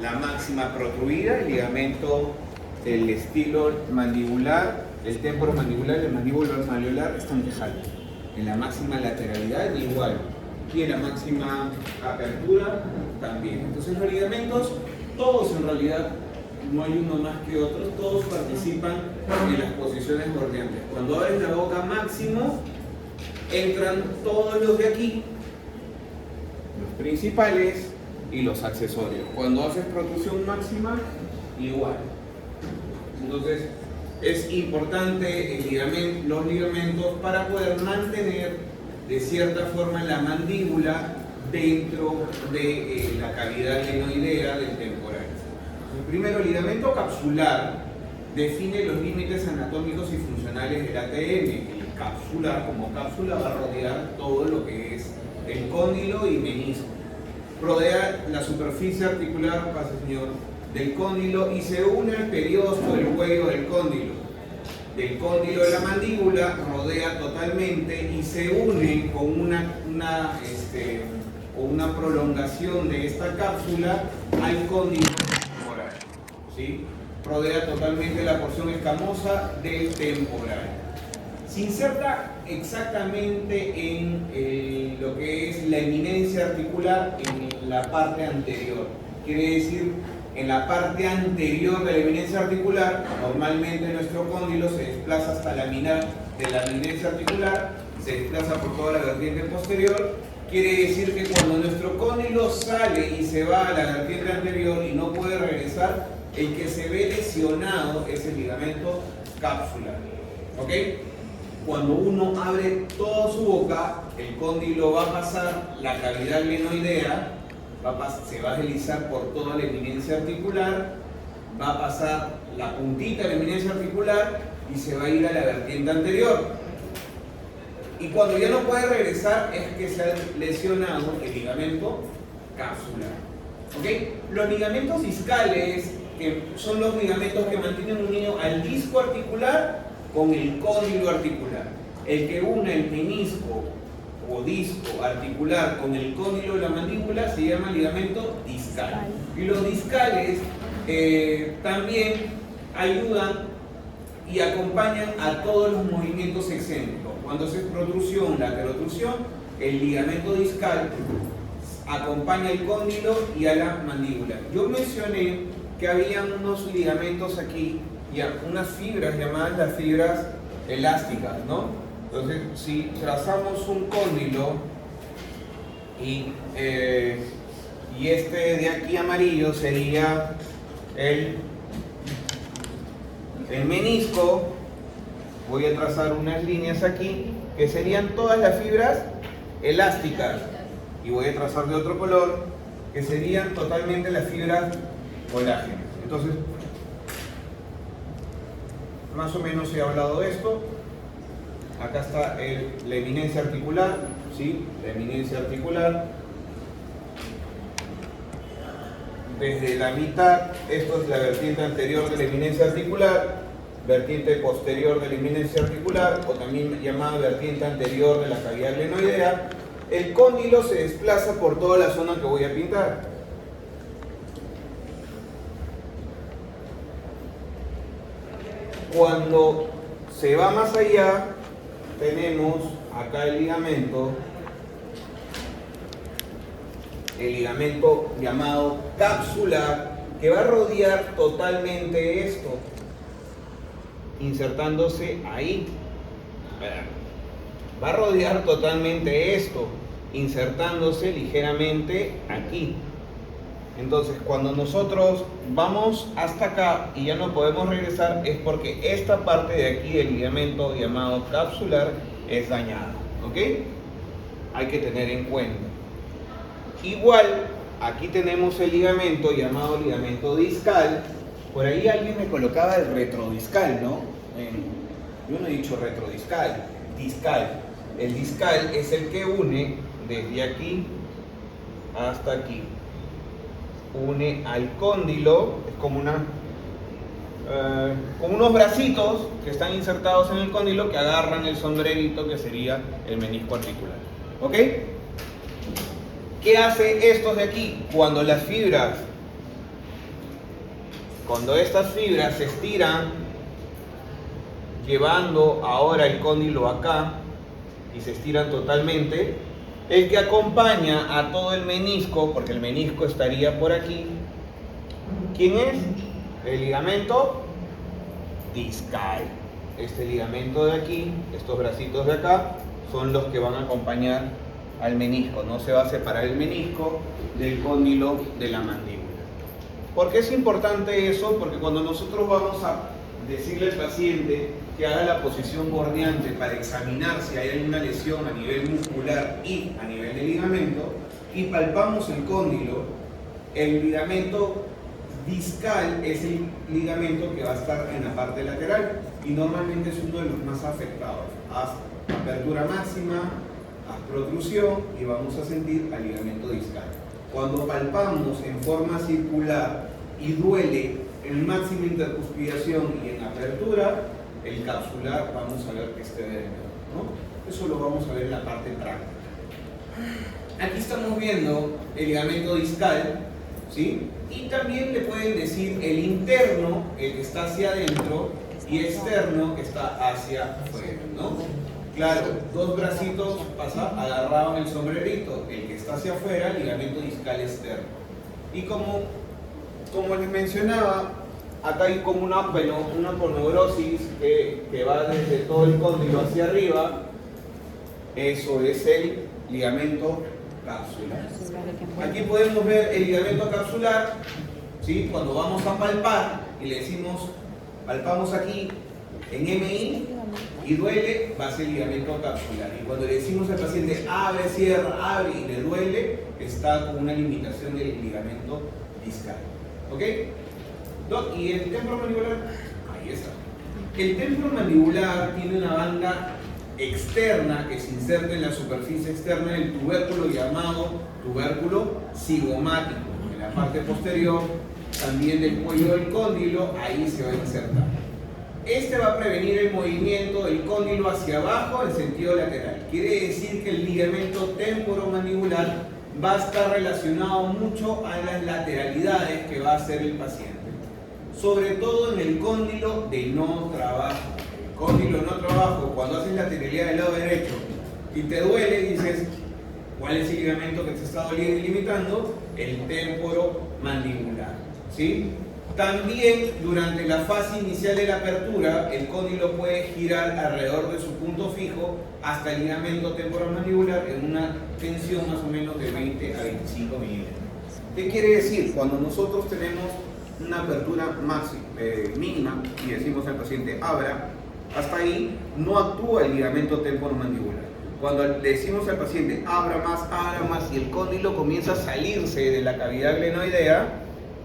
la máxima protruida, el ligamento del estilo mandibular, el temporomandibular y el mandíbulo malleolar están quejando. En la máxima lateralidad igual. Y en la máxima apertura también. Entonces los ligamentos, todos en realidad, no hay uno más que otros, todos participan en las posiciones bordeantes. Cuando abres la boca máximo, entran todos los de aquí, los principales y los accesorios. Cuando haces protrusión máxima, igual. Entonces es importante los ligamentos para poder mantener de cierta forma la mandíbula dentro de la cavidad glenoidea del temporal. El primero, el ligamento capsular define los límites anatómicos y funcionales del ATM. El capsular, como cápsula, va a rodear todo lo que es el cóndilo y menisco. Rodea la superficie articular, pase señor, del cóndilo y se une al periosto del cuello del cóndilo. Del cóndilo de la mandíbula rodea totalmente y se une con una prolongación de esta cápsula al cóndilo temporal, ¿sí? Rodea totalmente la porción escamosa del temporal. Se inserta exactamente en lo que es la eminencia articular en la parte anterior. Quiere decir, en la parte anterior de la eminencia articular, normalmente nuestro cóndilo se desplaza hasta la mina de la eminencia articular, se desplaza por toda la vertiente posterior. Quiere decir que cuando nuestro cóndilo sale y se va a la vertiente anterior y no puede regresar, el que se ve lesionado es el ligamento capsular. ¿Ok? Cuando uno abre toda su boca, el cóndilo va a pasar la cavidad glenoidea, se va a deslizar por toda la eminencia articular, va a pasar la puntita de la eminencia articular y se va a ir a la vertiente anterior. Y cuando ya no puede regresar es que se ha lesionado el ligamento capsular. ¿Okay? Los ligamentos discales, que son los ligamentos que mantienen unido al disco articular con el cóndilo articular. El que une el menisco o disco articular con el cóndilo de la mandíbula se llama ligamento discal. Y los discales también ayudan y acompañan a todos los movimientos excéntricos. Cuando haces protrusión, laterotrusión, el ligamento discal acompaña el cóndilo y a la mandíbula. Yo mencioné que habían unos ligamentos aquí, unas fibras llamadas las fibras elásticas, ¿no? Entonces, si trazamos un cóndilo y este de aquí amarillo sería el menisco, voy a trazar unas líneas aquí que serían todas las fibras elásticas y voy a trazar de otro color que serían totalmente las fibras colágenas. Entonces, más o menos he hablado de esto. Acá está la eminencia articular, ¿sí? La eminencia articular. Desde la mitad, esto es la vertiente anterior de la eminencia articular, vertiente posterior de la eminencia articular, o también llamada vertiente anterior de la cavidad glenoidea. El cóndilo se desplaza por toda la zona que voy a pintar. Cuando se va más allá, tenemos acá el ligamento llamado capsular, que va a rodear totalmente esto, insertándose ahí. Va a rodear totalmente esto, insertándose ligeramente aquí. Entonces, cuando nosotros vamos hasta acá y ya no podemos regresar, es porque esta parte de aquí del ligamento llamado capsular es dañada. ¿Ok? Hay que tener en cuenta. Igual, aquí tenemos el ligamento llamado ligamento discal. Por ahí alguien me colocaba el retrodiscal, ¿no? Yo no he dicho retrodiscal, discal. El discal es el que une desde aquí hasta aquí. Une al cóndilo, es como unos bracitos que están insertados en el cóndilo que agarran el sombrerito que sería el menisco articular. ¿Ok? ¿Qué hace estos de aquí? Cuando las fibras Cuando estas fibras se estiran, llevando ahora el cóndilo acá, y se estiran totalmente, el que acompaña a todo el menisco, porque el menisco estaría por aquí, ¿quién es? El ligamento discal. Este ligamento de aquí, estos bracitos de acá, son los que van a acompañar al menisco. No se va a separar el menisco del cóndilo de la mandíbula. ¿Por qué es importante eso? Porque cuando nosotros vamos a decirle al paciente que haga la posición bordeante para examinar si hay alguna lesión a nivel muscular y a nivel de ligamento, y palpamos el cóndilo, el ligamento discal es el ligamento que va a estar en la parte lateral y normalmente es uno de los más afectados. Haz apertura máxima, haz protrusión y vamos a sentir al ligamento discal. Cuando palpamos en forma circular y duele en máxima intercuspidación y en apertura, el capsular vamos a ver que esté derivado, ¿no? Eso lo vamos a ver en la parte práctica. Aquí estamos viendo el ligamento discal, ¿sí? Y también le pueden decir el interno, el que está hacia adentro, y externo, que está hacia afuera, ¿no? Claro, dos bracitos agarrados en el sombrerito, el que está hacia afuera, el ligamento discal externo. Y como les mencionaba, acá hay como una poneurosis que va desde todo el cóndilo hacia arriba. Eso es el ligamento capsular. Aquí podemos ver el ligamento capsular, ¿sí? Cuando vamos a palpar y le decimos, palpamos aquí en MI y duele, va a ser el ligamento capsular. Y cuando le decimos al paciente abre, cierra, abre y le duele, está con una limitación del ligamento discal. ¿Ok? ¿Y el temporomandibular? Ahí está. El temporomandibular tiene una banda externa que se inserta en la superficie externa del tubérculo llamado tubérculo cigomático. En la parte posterior, también del cuello del cóndilo, ahí se va a insertar. Este va a prevenir el movimiento del cóndilo hacia abajo en sentido lateral. Quiere decir que el ligamento temporomandibular va a estar relacionado mucho a las lateralidades que va a hacer el paciente. Sobre todo en el cóndilo de no trabajo. El cóndilo de no trabajo, cuando haces lateralidad del lado derecho y te duele, dices, ¿cuál es el ligamento que te está doliendo y limitando? El temporomandibular, ¿sí? También durante la fase inicial de la apertura, el cóndilo puede girar alrededor de su punto fijo hasta el ligamento temporomandibular en una tensión más o menos de 20 a 25 milímetros. ¿Qué quiere decir? Cuando nosotros tenemos una apertura mínima y decimos al paciente abra, hasta ahí no actúa el ligamento temporomandibular. Cuando le decimos al paciente abra más y el cóndilo comienza a salirse de la cavidad glenoidea,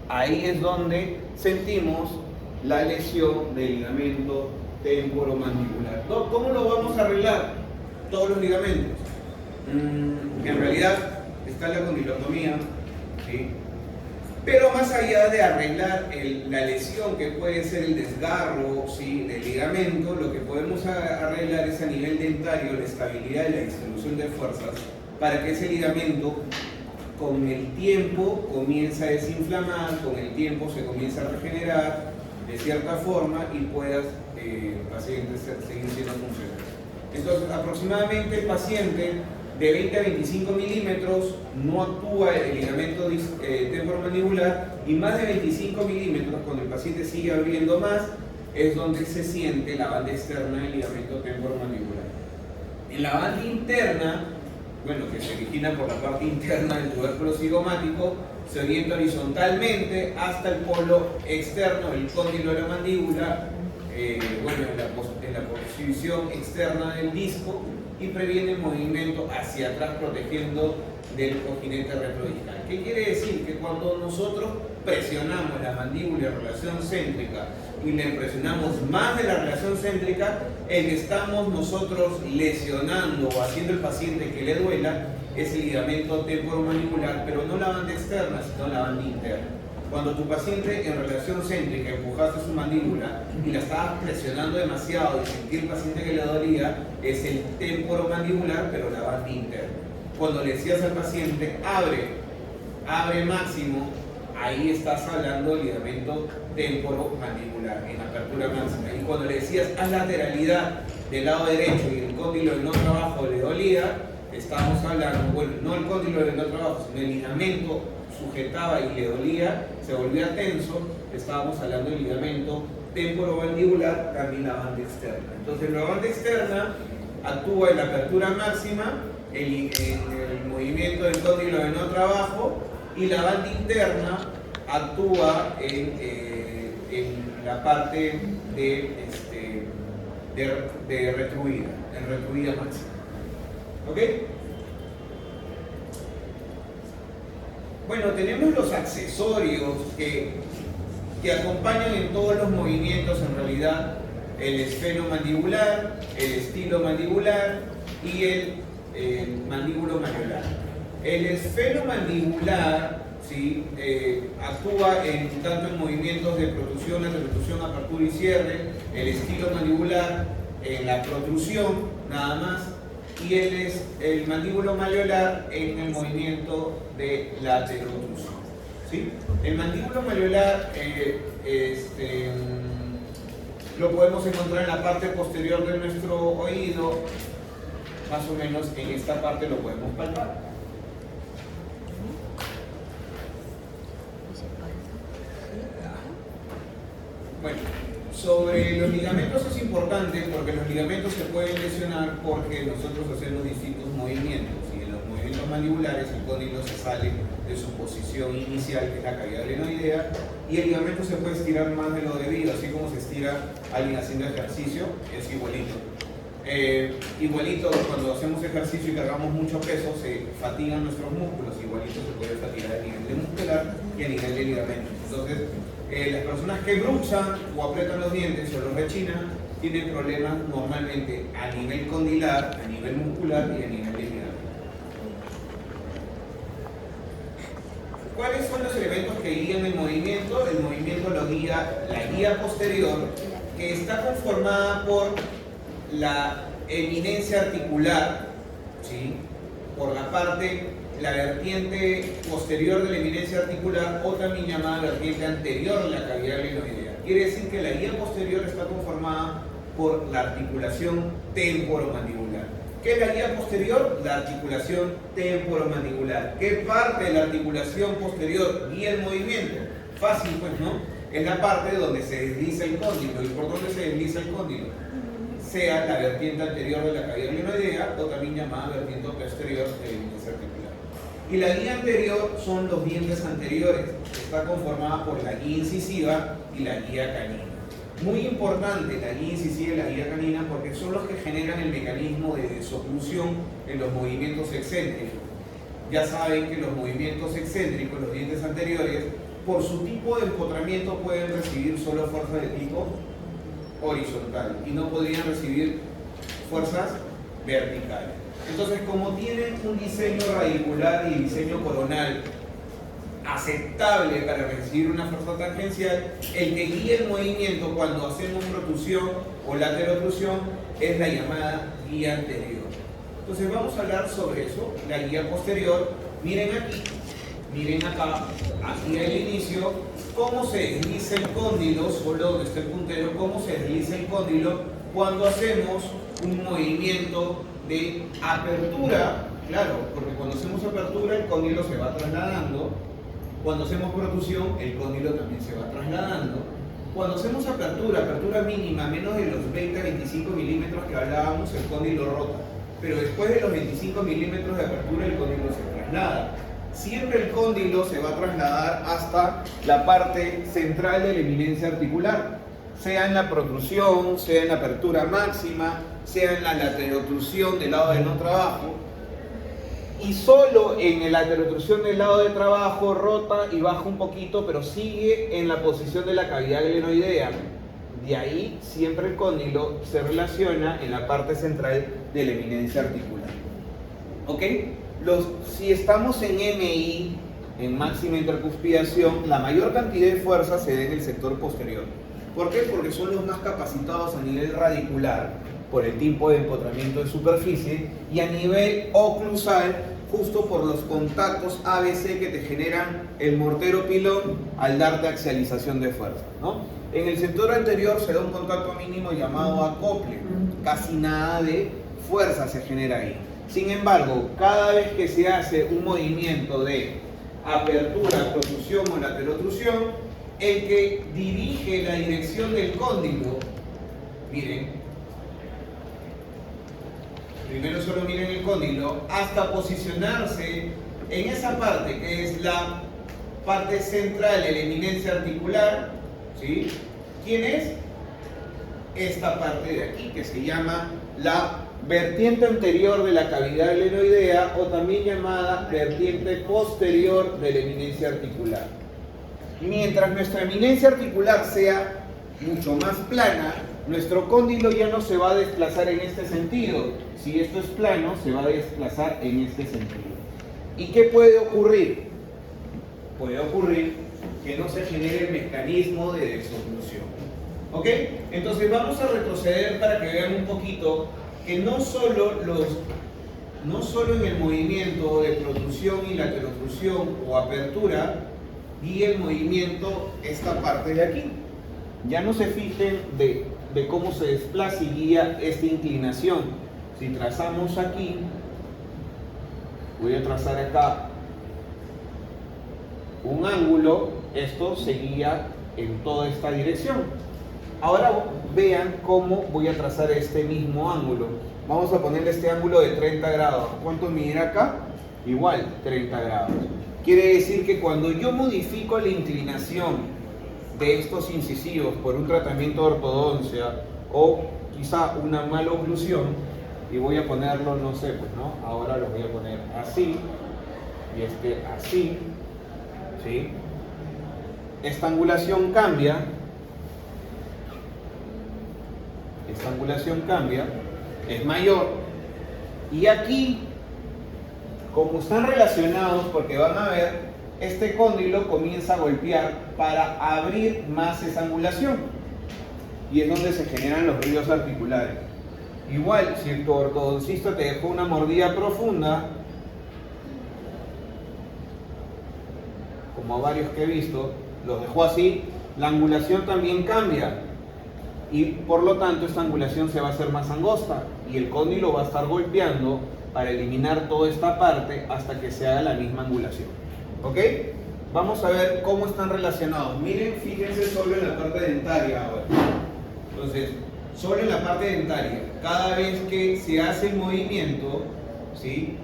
ahí es donde sentimos la lesión del ligamento temporomandibular. ¿Cómo lo vamos a arreglar? Todos los ligamentos. En realidad está la condilotomía, ¿sí? Pero más allá de arreglar la lesión que puede ser el desgarro, ¿sí?, del ligamento, lo que podemos arreglar es a nivel dentario la estabilidad y la distribución de fuerzas para que ese ligamento con el tiempo comienza a desinflamar, con el tiempo se comienza a regenerar de cierta forma y puedas el paciente seguir siendo funcional. Entonces, aproximadamente el paciente de 20 a 25 milímetros no actúa el ligamento temporomandibular, y más de 25 milímetros, cuando el paciente sigue abriendo más, es donde se siente la banda externa del ligamento temporomandibular. En la banda interna, bueno, que se origina por la parte interna del tubérculo cigomático, se orienta horizontalmente hasta el polo externo del cóndilo de la mandíbula, en la posición externa del disco, y previene el movimiento hacia atrás protegiendo del cojinete retrodiscal. ¿Qué quiere decir? Que cuando nosotros presionamos la mandíbula en relación céntrica y le presionamos más de la relación céntrica, el que estamos nosotros lesionando o haciendo al paciente que le duela es el ligamento temporomandibular, pero no la banda externa, sino la banda interna. Cuando tu paciente en relación céntrica empujaste su mandíbula y la estabas presionando demasiado y sentí el paciente que le dolía, es el temporomandibular, pero la banda interna. Cuando le decías al paciente abre máximo, ahí estás hablando del ligamento temporomandibular en apertura máxima. Y cuando le decías haz lateralidad del lado derecho y el cóndilo de no trabajo le dolía, estamos hablando, bueno, no el cóndilo de no trabajo, sino el ligamento sujetaba y le dolía, se volvía tenso, estábamos hablando del ligamento temporomandibular, también la banda externa. Entonces la banda externa actúa en la apertura máxima, en el movimiento del cóndilo de no trabajo, y la banda interna actúa en la parte de retruida, en retruida máxima. ¿Ok? Bueno, tenemos los accesorios que acompañan en todos los movimientos, en realidad, el esfenomandibular, el estilomandibular y el mandíbulo malleolar. El esfenomandibular, ¿sí? Actúa tanto en movimientos de protrusión, apertura y cierre, el estilomandibular en la protrusión, nada más, y el mandíbulo malleolar en el movimiento de laterotrusión. ¿Sí? El mandíbulo malleolar lo podemos encontrar en la parte posterior de nuestro oído, más o menos en esta parte lo podemos palpar. Bueno, sobre los ligamentos es importante porque los ligamentos se pueden lesionar porque nosotros hacemos distintos movimientos y en los movimientos mandibulares el cóndilo se sale de su posición inicial, que es la cavidad glenoidea, y el ligamento se puede estirar más de lo debido, así como se estira alguien haciendo ejercicio, es igualito. Igualito cuando hacemos ejercicio y cargamos mucho peso se fatigan nuestros músculos, igualito se puede fatigar a nivel de muscular y a nivel de ligamento. Entonces, las personas que bruxan o aprietan los dientes o los rechinan tienen problemas normalmente a nivel condilar, a nivel muscular y a nivel de ligamento. ¿Cuáles son los elementos que guían el movimiento? El movimiento lo guía la guía posterior, que está conformada por la eminencia articular, ¿sí? Por la vertiente posterior de la eminencia articular, o también llamada vertiente anterior de la cavidad glenoidea. Quiere decir que la guía posterior está conformada por la articulación temporomandibular. ¿Qué es la guía posterior? La articulación temporomandibular. ¿Qué parte de la articulación posterior guía el movimiento? Fácil, pues, ¿no? Es la parte donde se desliza el cóndilo. ¿Y por dónde se desliza el cóndilo? Sea la vertiente anterior de la cavidad glenoidea o también llamada vertiente posterior de la eminencia articular. Y la guía anterior son los dientes anteriores, está conformada por la guía incisiva y la guía canina. Muy importante la guía incisiva y la guía canina porque son los que generan el mecanismo de desoclusión en los movimientos excéntricos. Ya saben que los movimientos excéntricos, los dientes anteriores, por su tipo de empotramiento pueden recibir solo fuerzas de tipo horizontal y no podrían recibir fuerzas verticales. Entonces, como tienen un diseño radicular y diseño coronal aceptable para recibir una fuerza tangencial, el que guía el movimiento cuando hacemos protrusión o laterotrusión es la llamada guía anterior. Entonces vamos a hablar sobre eso, la guía posterior. Miren aquí, miren acá, aquí al inicio, cómo se desliza el cóndilo, solo donde está el puntero, cómo se desliza el cóndilo cuando hacemos un movimiento de apertura. Claro, porque cuando hacemos apertura el cóndilo se va trasladando. Cuando hacemos protrusión, el cóndilo también se va trasladando. Cuando hacemos apertura mínima, menos de los 20-25 milímetros que hablábamos, el cóndilo rota. Pero después de los 25 milímetros de apertura, el cóndilo se traslada. Siempre el cóndilo se va a trasladar hasta la parte central de la eminencia articular, sea en la protrusión, sea en la apertura máxima, sea en la laterotrusión del lado de no trabajo. Y solo en la laterotrusión del lado de trabajo rota y baja un poquito, pero sigue en la posición de la cavidad glenoidea. De ahí siempre el cóndilo se relaciona en la parte central de la eminencia articular. ¿Ok? Si estamos en MI, en máxima intercuspidación, la mayor cantidad de fuerza se da en el sector posterior. ¿Por qué? Porque son los más capacitados a nivel radicular, por el tipo de empotramiento de superficie, y a nivel oclusal, justo por los contactos ABC que te generan el mortero pilón al darte axialización de fuerza, ¿no? En el sector anterior se da un contacto mínimo llamado acople, casi nada de fuerza se genera ahí. Sin embargo, cada vez que se hace un movimiento de apertura, protrusión o laterotrusión, el que dirige la dirección del cóndilo, miren, primero solo miren el cóndilo, hasta posicionarse en esa parte que es la parte central de la eminencia articular, ¿sí? ¿Quién es? Esta parte de aquí, que se llama la vertiente anterior de la cavidad glenoidea, o también llamada vertiente posterior de la eminencia articular. Mientras nuestra eminencia articular sea mucho más plana, nuestro cóndilo ya no se va a desplazar en este sentido. Si esto es plano, se va a desplazar en este sentido. ¿Y qué puede ocurrir? Puede ocurrir que no se genere el mecanismo de desoclusión. ¿Ok? Entonces vamos a retroceder para que vean un poquito que no solo en el movimiento de protrusión y laterotrusión o apertura guía el movimiento esta parte de aquí. Ya no se fijen de cómo se desplaza y guía esta inclinación. Si trazamos aquí, voy a trazar acá un ángulo, esto se guía en toda esta dirección. Ahora vean cómo voy a trazar este mismo ángulo. Vamos a ponerle este ángulo de 30 grados. ¿Cuánto mide acá? Igual, 30 grados. Quiere decir que cuando yo modifico la inclinación de estos incisivos por un tratamiento de ortodoncia o quizá una mala oclusión, y voy a ponerlo, no sé, pues no, ahora lo voy a poner así y este así, ¿sí? Esta angulación cambia, es mayor, y aquí, como están relacionados, porque van a ver, este cóndilo comienza a golpear para abrir más esa angulación, y es donde se generan los ruidos articulares. Igual, si tu ortodoncista te dejó una mordida profunda, como varios que he visto, los dejó así, la angulación también cambia. Y por lo tanto esta angulación se va a hacer más angosta y el cóndilo va a estar golpeando para eliminar toda esta parte hasta que se haga la misma angulación. ¿Ok? Vamos a ver cómo están relacionados. Miren, fíjense solo en la parte dentaria ahora. Entonces, solo en la parte dentaria, cada vez que se hace el movimiento, ¿sí?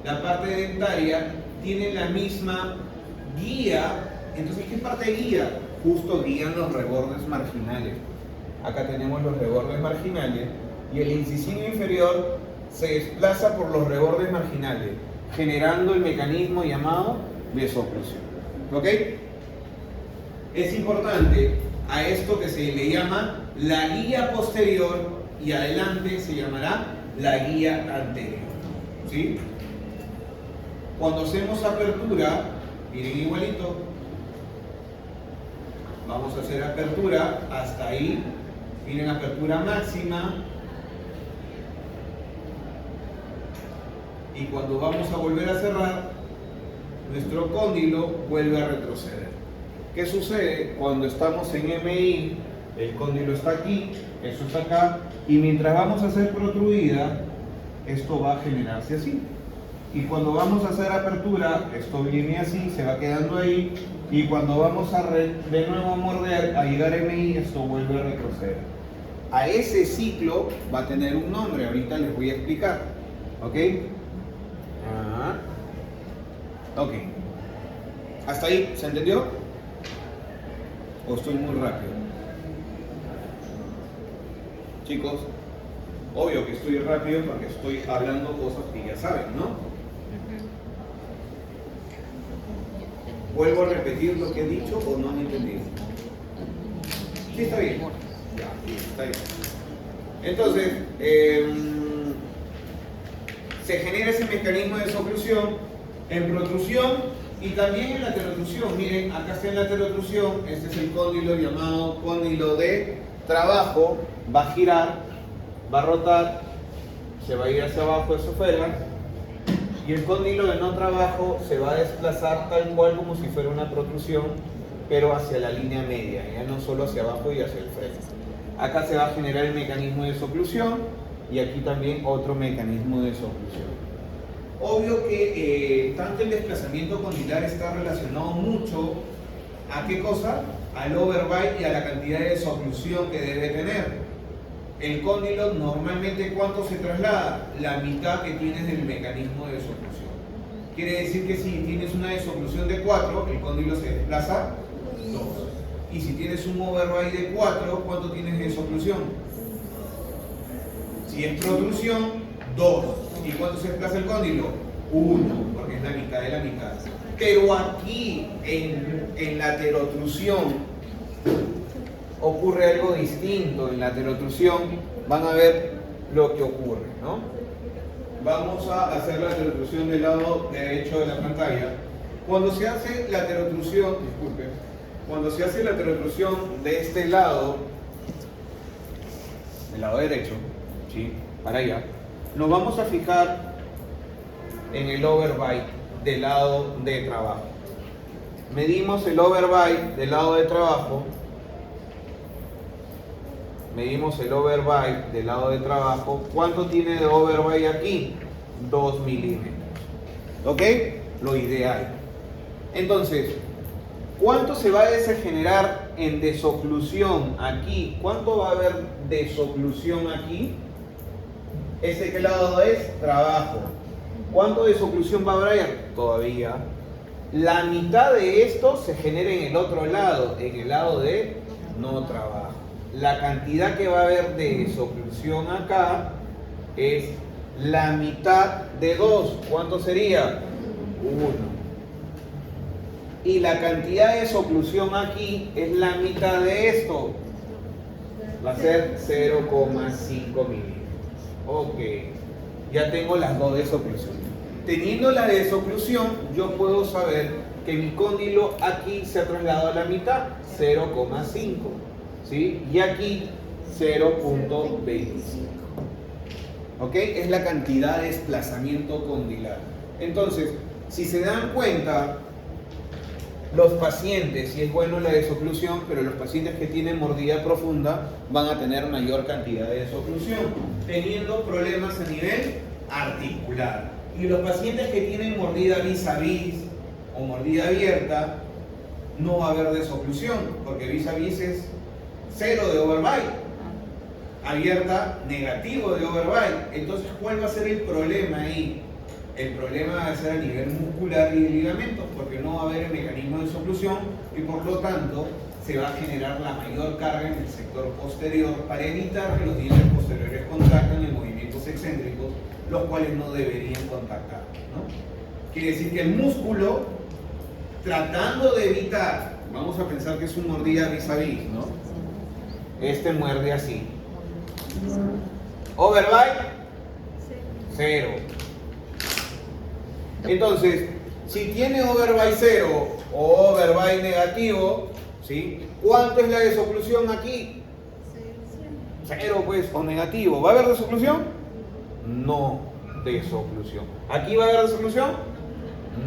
La parte dentaria tiene la misma guía. Entonces, ¿qué parte guía? Justo guían los rebordes marginales. Acá tenemos los rebordes marginales y el incisivo inferior se desplaza por los rebordes marginales, generando el mecanismo llamado desoclusión. ¿Ok? Es importante a esto que se le llama la guía posterior y adelante se llamará la guía anterior. ¿Sí? Cuando hacemos apertura, miren igualito, vamos a hacer apertura hasta ahí. Miren, apertura máxima, y cuando vamos a volver a cerrar, nuestro cóndilo vuelve a retroceder. ¿Qué sucede? Cuando estamos en MI, el cóndilo está aquí, eso está acá, y mientras vamos a hacer protruida, esto va a generarse así. Y cuando vamos a hacer apertura, esto viene así, se va quedando ahí, y cuando vamos a de nuevo a morder, a llegar a MI, esto vuelve a retroceder. A ese ciclo va a tener un nombre, ahorita les voy a explicar. ¿Ok? Ok. ¿Hasta ahí? ¿Se entendió? ¿O estoy muy rápido? Chicos, obvio que estoy rápido porque estoy hablando cosas que ya saben, ¿no? ¿Vuelvo a repetir lo que he dicho o no han entendido? Sí, está bien. Ya, sí, está bien. Entonces, se genera ese mecanismo de desoclusión en protrusión y también en laterotrusión. Miren, acá está en laterotrusión, este es el cóndilo llamado cóndilo de trabajo, va a girar, va a rotar, se va a ir hacia abajo, eso fuera, Y el cóndilo de no trabajo se va a desplazar tal cual como si fuera una protrusión, pero hacia la línea media, ya no solo hacia abajo y hacia el frente. Acá se va a generar el mecanismo de soclusión y aquí también otro mecanismo de soclusión. Obvio que tanto el desplazamiento condilar está relacionado mucho ¿a qué cosa? Al overbite y a la cantidad de soclusión que debe tener. El cóndilo normalmente ¿cuánto se traslada? La mitad que tienes del mecanismo de soclusión. Quiere decir que si tienes una desoclusión de 4, el cóndilo se desplaza 2. Y si tienes un overbite de 4, ¿cuánto tienes de soclusión? Si es protrusión, 2. ¿Y cuánto se desplaza el cóndilo? 1, porque es la mitad de la mitad. Pero aquí, en la heterotrusión, ocurre algo distinto. En la heterotrusión van a ver lo que ocurre, ¿no? Vamos a hacer la heterotrusión del lado derecho de la pantalla. Cuando se hace la heterotrusión, disculpen, cuando se hace la heterotrusión de este lado, del lado derecho, ¿sí? Para allá, nos vamos a fijar en el overbite del lado de trabajo. Medimos el overbite del lado de trabajo. Medimos el overbite del lado de trabajo. ¿Cuánto tiene de overbite aquí? 2 milímetros. ¿Ok? Lo ideal. Entonces, ¿cuánto se va a degenerar en desoclusión aquí? ¿Cuánto va a haber desoclusión aquí? ¿Ese qué lado es? Trabajo. ¿Cuánto de desoclusión va a haber? Todavía. La mitad de esto se genera en el otro lado, en el lado de no trabajo. La cantidad que va a haber de desoclusión acá es la mitad de 2. ¿Cuánto sería? 1. Y la cantidad de desoclusión aquí es la mitad de esto. Va a ser 0,5 milímetros. Ok. Ya tengo las dos desoclusiones. Teniendo la desoclusión, yo puedo saber que mi cóndilo aquí se ha trasladado a la mitad, 0,5. ¿Sí? Y aquí 0,25. ¿Ok? Es la cantidad de desplazamiento condilar. Entonces, si se dan cuenta, los pacientes, si es bueno la desoclusión, pero los pacientes que tienen mordida profunda van a tener mayor cantidad de desoclusión, teniendo problemas a nivel articular. Y los pacientes que tienen mordida vis a vis o mordida abierta, no va a haber desoclusión, porque vis a vis es 0 de overbite, abierta negativo de overbite. Entonces, ¿cuál va a ser el problema ahí? El problema va a ser a nivel muscular y de ligamentos, porque no va a haber el mecanismo de soclusión y por lo tanto se va a generar la mayor carga en el sector posterior para evitar que los dientes posteriores contacten en movimientos excéntricos, los cuales no deberían contactar, ¿no? Quiere decir que el músculo, tratando de evitar, vamos a pensar que es un mordida vis a vis, ¿no? Este muerde así. Overbite, 0. Entonces, si tiene overbite 0 o overbite negativo, ¿sí? ¿Cuánto es la desoclusión aquí? 0, pues, o negativo. ¿Va a haber desoclusión? No desoclusión. ¿Aquí va a haber desoclusión?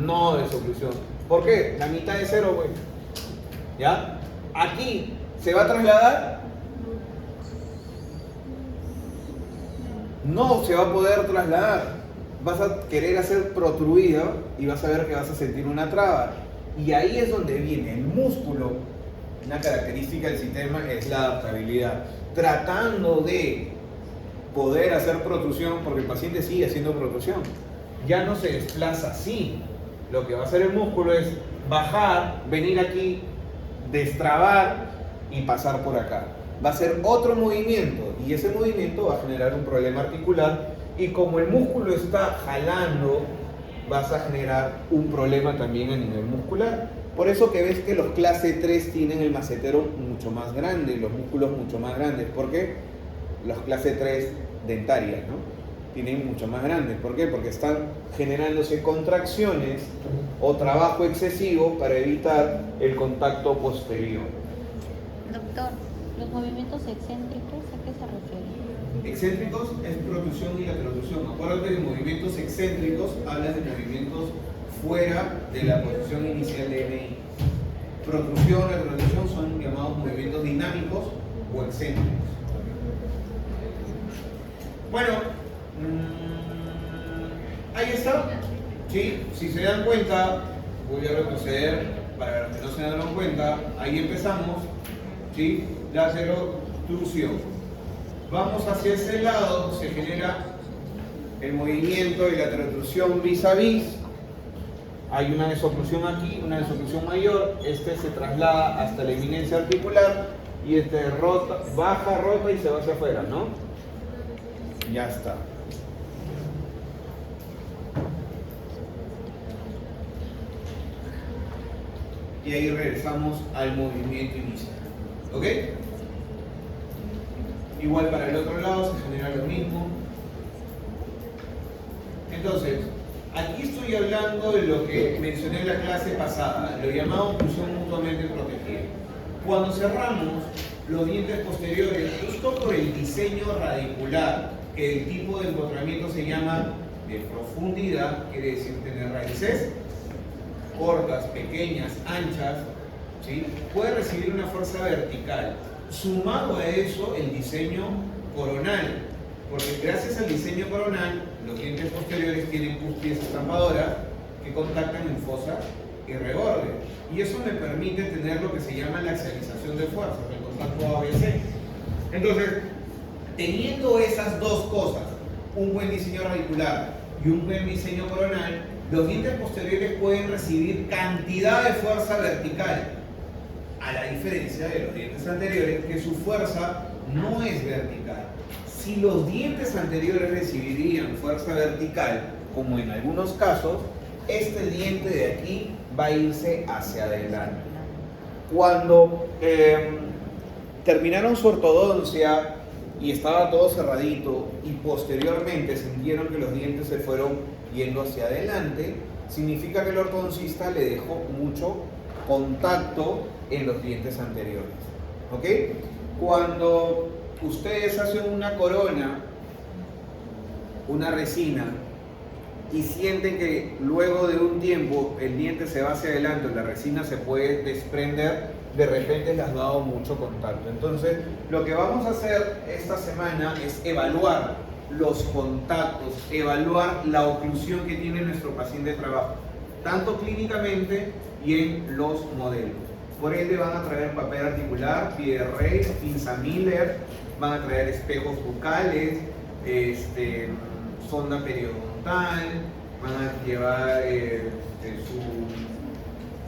No desoclusión. ¿Por qué? La mitad de 0, pues. ¿Ya? Aquí, ¿se va a trasladar? No se va a poder trasladar. Vas a querer hacer protruida y vas a ver que vas a sentir una traba. Y ahí es donde viene el músculo. Una característica del sistema es la adaptabilidad. Tratando de poder hacer protrusión, porque el paciente sigue haciendo protrusión. Ya no se desplaza así. Lo que va a hacer el músculo es bajar, venir aquí, destrabar y pasar por acá. Va a ser otro movimiento y ese movimiento va a generar un problema articular y como el músculo está jalando, vas a generar un problema también a nivel muscular. Por eso que ves que los clase 3 tienen el macetero mucho más grande, los músculos mucho más grandes. ¿Por qué? Los clase 3 dentarias, ¿no? Tienen mucho más grandes. ¿Por qué? Porque están generándose contracciones o trabajo excesivo para evitar el contacto posterior. Doctor, Los movimientos excéntricos, ¿a qué se refiere? Excéntricos es protrusión y laterotrusión. Acuérdate de movimientos excéntricos, hablas de movimientos fuera de la posición inicial de MI. Protrusión, laterotrusión son llamados movimientos dinámicos o excéntricos. Bueno, ahí está. ¿Sí? Si se dan cuenta, voy a retroceder para que no se den cuenta. Ahí empezamos. ¿Sí? Laterotrusión. Vamos hacia ese lado, se genera el movimiento de laterotrusión vis a vis. Hay una desoclusión aquí, una desoclusión mayor. Este se traslada hasta la eminencia articular y este rota, baja, rota y se va hacia afuera, ¿no? Ya está. Y ahí regresamos al movimiento inicial. ¿Ok? Igual para el otro lado se genera lo mismo. Entonces, aquí estoy hablando de lo que mencioné en la clase pasada, lo llamado oclusión mutuamente protegida. Cuando cerramos los dientes posteriores, justo por el diseño radicular, que el tipo de empotramiento se llama de profundidad, quiere decir tener raíces cortas, pequeñas, anchas, ¿sí? Puede recibir una fuerza vertical. Sumado a eso, el diseño coronal, porque gracias al diseño coronal, los dientes posteriores tienen cúspides estampadoras que contactan en fosa y reborde. Y eso me permite tener lo que se llama la axialización de fuerzas, el contacto ABC. Entonces, teniendo esas dos cosas, un buen diseño radicular y un buen diseño coronal, los dientes posteriores pueden recibir cantidad de fuerza vertical, a la diferencia de los dientes anteriores, que su fuerza no es vertical. Si los dientes anteriores recibirían fuerza vertical, como en algunos casos, este diente de aquí va a irse hacia adelante. Cuando terminaron su ortodoncia y estaba todo cerradito y posteriormente sintieron que los dientes se fueron yendo hacia adelante, significa que el ortodoncista le dejó mucho contacto en los dientes anteriores. ¿Ok? Cuando ustedes hacen una corona, una resina, y sienten que luego de un tiempo el diente se va hacia adelante, la resina se puede desprender, de repente les ha dado mucho contacto. Entonces, lo que vamos a hacer esta semana es evaluar los contactos, evaluar la oclusión que tiene nuestro paciente de trabajo, tanto clínicamente y en los modelos. Por ende van a traer papel articular, Pierre, pinza Miller, van a traer espejos bucales, sonda periodontal, van a llevar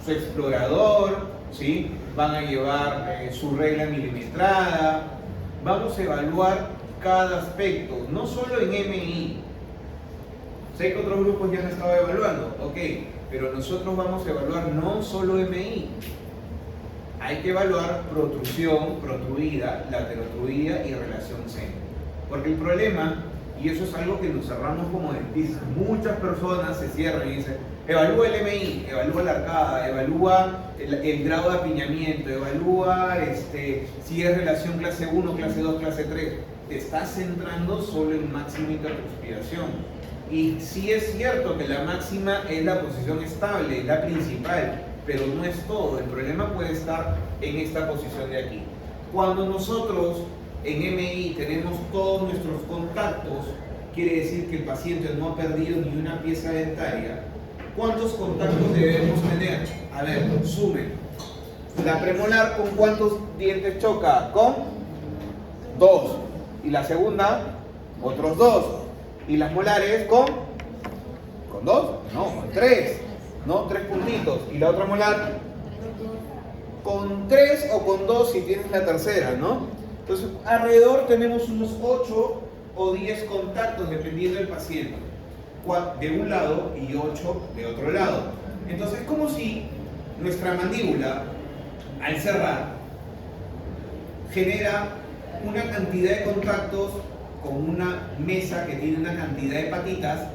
su explorador, ¿sí? Van a llevar su regla milimetrada. Vamos a evaluar cada aspecto, no solo en MI. Sé que otros grupos ya han estado evaluando, ok, pero nosotros vamos a evaluar no solo MI. Hay que evaluar protrusión, protruida, laterotruida y relación centro. Porque el problema, y eso es algo que nos cerramos como dentistas, muchas personas se cierran y dicen, evalúa el MI, evalúa la arcada, evalúa el grado de apiñamiento, evalúa si es relación clase 1, clase 2, clase 3. Te estás centrando solo en máxima intertranspiración. Y sí es cierto que la máxima es la posición estable, la principal, pero no es todo. El problema puede estar en esta posición de aquí. Cuando nosotros en MI tenemos todos nuestros contactos, quiere decir que el paciente no ha perdido ni una pieza dentaria. ¿Cuántos contactos debemos tener? A ver, sumen. La premolar, ¿con cuántos dientes choca? Con 2. Y la segunda, otros 2. Y las molares, ¿con 2? No, con 3. ¿No? 3 puntitos. Y la otra molar, con 3 o con 2 si tienes la tercera, ¿no? Entonces, alrededor tenemos unos 8 o 10 contactos dependiendo del paciente, de un lado y 8 de otro lado. Entonces, es como si nuestra mandíbula, al cerrar, genera una cantidad de contactos con una mesa que tiene una cantidad de patitas,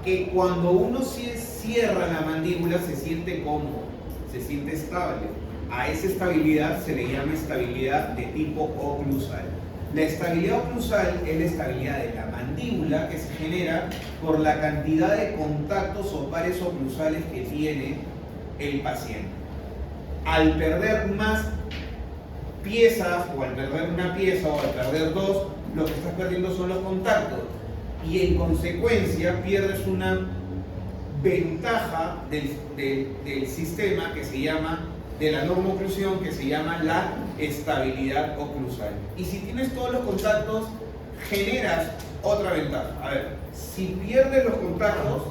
que cuando uno cierra la mandíbula se siente cómodo, se siente estable. A esa estabilidad se le llama estabilidad de tipo oclusal. La estabilidad oclusal es la estabilidad de la mandíbula que se genera por la cantidad de contactos o pares oclusales que tiene el paciente. Al perder más piezas, o al perder una pieza, o al perder dos, lo que estás perdiendo son los contactos. Y en consecuencia pierdes una ventaja del sistema que se llama, de la normo-oclusión, que se llama la estabilidad oclusal. Y si tienes todos los contactos, generas otra ventaja. A ver, si pierdes los contactos,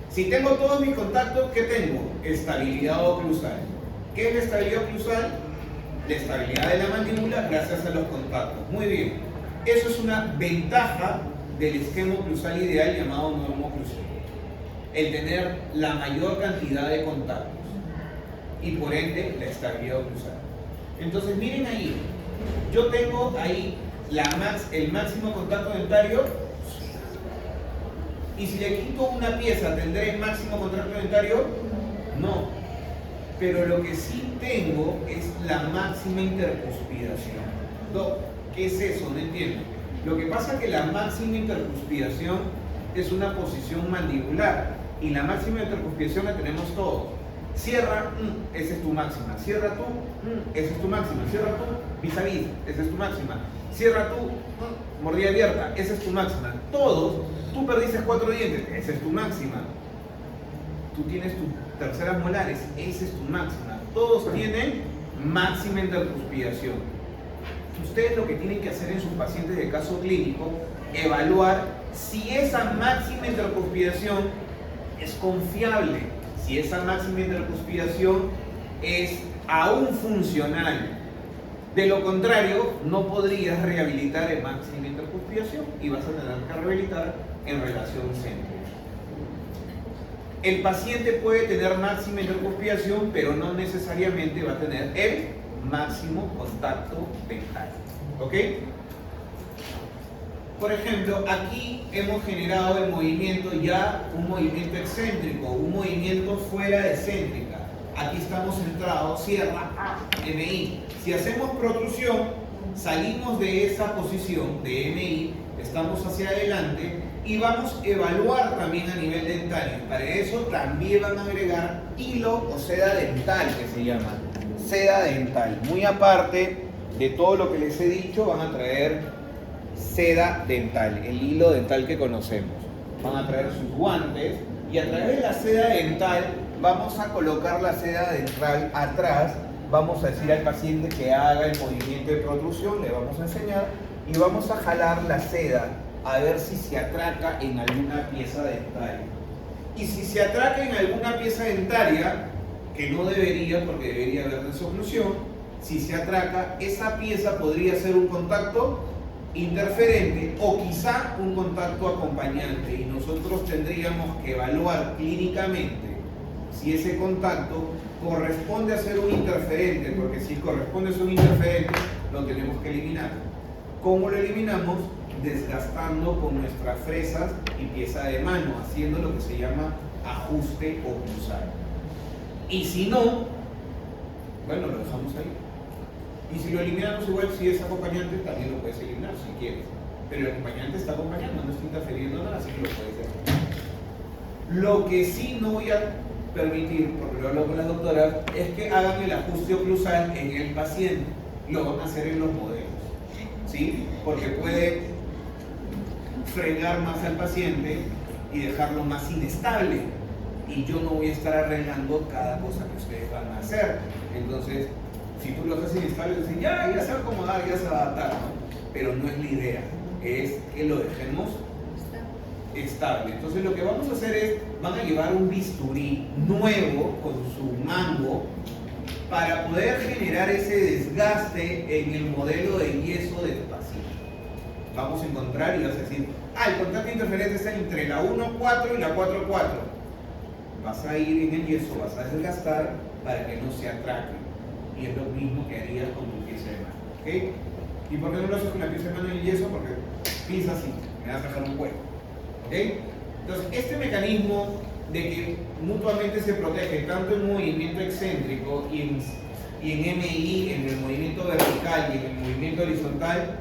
si tengo todos mis contactos, ¿qué tengo? Estabilidad oclusal. ¿Qué es la estabilidad oclusal? La estabilidad de la mandíbula gracias a los contactos. Muy bien. Eso es una ventaja del esquema oclusal ideal llamado normo-oclusión. El tener la mayor cantidad de contactos. Y por ende, la estabilidad oclusal. Entonces, miren ahí. Yo tengo ahí el máximo contacto dentario. Y si le quito una pieza, ¿tendré el máximo contacto dentario? No. Pero lo que sí tengo es la máxima intercuspidación. ¿Qué es eso? No entiendo. Lo que pasa es que la máxima intercuspidación es una posición mandibular. Y la máxima intercuspidación la tenemos todos. Cierra, esa es tu máxima. Cierra tú, esa es tu máxima. Cierra tú, vis a vis, esa es tu máxima. Cierra tú, mordida abierta, esa es tu máxima. Todos, tú perdiste 4 dientes, esa es tu máxima. Tú tienes tus terceras molares, esa es tu máxima. Todos tienen máxima intercuspidación. Ustedes lo que tienen que hacer en sus pacientes de caso clínico, evaluar si esa máxima intercuspidación es confiable. Si esa máxima intercuspidación es aún funcional. De lo contrario, no podrías rehabilitar en máxima intercuspidación y vas a tener que rehabilitar en relación céntrica. El paciente puede tener máxima intercuspidación, pero no necesariamente va a tener el máximo contacto dental. ¿Ok? Por ejemplo, aquí hemos generado el movimiento ya, un movimiento excéntrico, un movimiento fuera de céntrica. Aquí estamos centrados, cierra, MI. Si hacemos protrusión, salimos de esa posición de MI, estamos hacia adelante y vamos a evaluar también a nivel dental. Para eso también van a agregar hilo o seda dental, que se llama. Seda dental. Muy aparte de todo lo que les he dicho, van a traer seda dental, el hilo dental que conocemos. Van a traer sus guantes y a través de la seda dental vamos a colocar la seda dental atrás. Vamos a decir al paciente que haga el movimiento de protrusión, le vamos a enseñar y vamos a jalar la seda a ver si se atraca en alguna pieza dentaria. Y si se atraca en alguna pieza dentaria, que no debería porque debería haber desoclusión, si se atraca, esa pieza podría ser un contacto interferente o quizá un contacto acompañante y nosotros tendríamos que evaluar clínicamente si ese contacto corresponde a ser un interferente, porque si corresponde a ser un interferente lo tenemos que eliminar. ¿Cómo lo eliminamos? Desgastando con nuestras fresas y pieza de mano, haciendo lo que se llama ajuste oclusal. Y si no, bueno, lo dejamos ahí. Y si lo eliminamos igual, si es acompañante, también lo puedes eliminar si quieres. Pero el acompañante está acompañando, no está interfiriendo nada, así que lo puedes hacer. Lo que sí no voy a permitir, porque lo hablo con las doctoras, es que hagan el ajuste oclusal en el paciente. Lo van a hacer en los modelos, ¿sí? Porque puede frenar más al paciente y dejarlo más inestable. Y yo no voy a estar arreglando cada cosa que ustedes van a hacer. Entonces, si tú lo haces inestable, dicen, ya se va a acomodar, ya se va a adaptar, ¿no? Pero no es la idea, es que lo dejemos estable. Entonces lo que vamos a hacer es, van a llevar un bisturí nuevo con su mango para poder generar ese desgaste en el modelo de yeso del paciente. Vamos a encontrar y vas a decir, el contacto interferente está entre la 1,4 y la 4,4. Vas a ir en el yeso, vas a desgastar para que no se atraque. Y es lo mismo que harías con tu pieza de mano, ¿ok? ¿Y por qué no lo haces con la pieza de mano en el yeso? Porque pisas y me vas a dejar un hueco, ¿ok? Entonces, este mecanismo de que mutuamente se protege tanto en movimiento excéntrico y en MI, en el movimiento vertical y en el movimiento horizontal,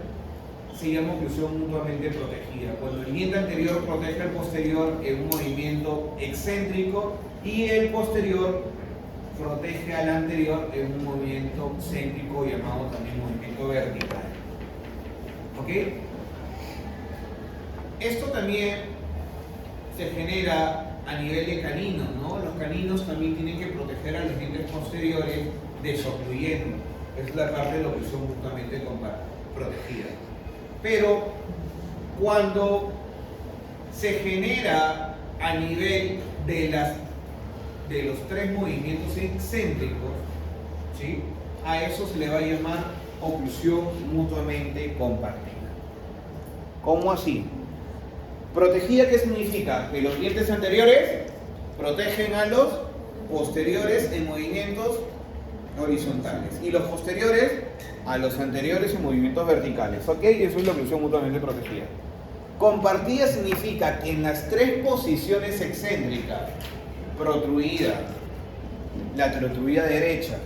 se llama oclusión mutuamente protegida. Cuando el diente anterior protege al posterior en un movimiento excéntrico y el posterior protege al anterior en un movimiento céntrico llamado también movimiento vertical. ¿Ok? Esto también se genera a nivel de caninos, ¿no? Los caninos también tienen que proteger a los dientes posteriores desocluyendo. Es la parte de la oclusión mutuamente protegida. Pero cuando se genera a nivel de los tres movimientos excéntricos, ¿sí? A eso se le va a llamar oclusión mutuamente compartida. ¿Cómo así? Protegida, ¿qué significa? Que los dientes anteriores protegen a los posteriores en movimientos horizontales y los posteriores a los anteriores en movimientos verticales. ¿Ok? Eso es la oclusión mutuamente protegida. Compartida significa que en las tres posiciones excéntricas, protruida, laterotruida derecha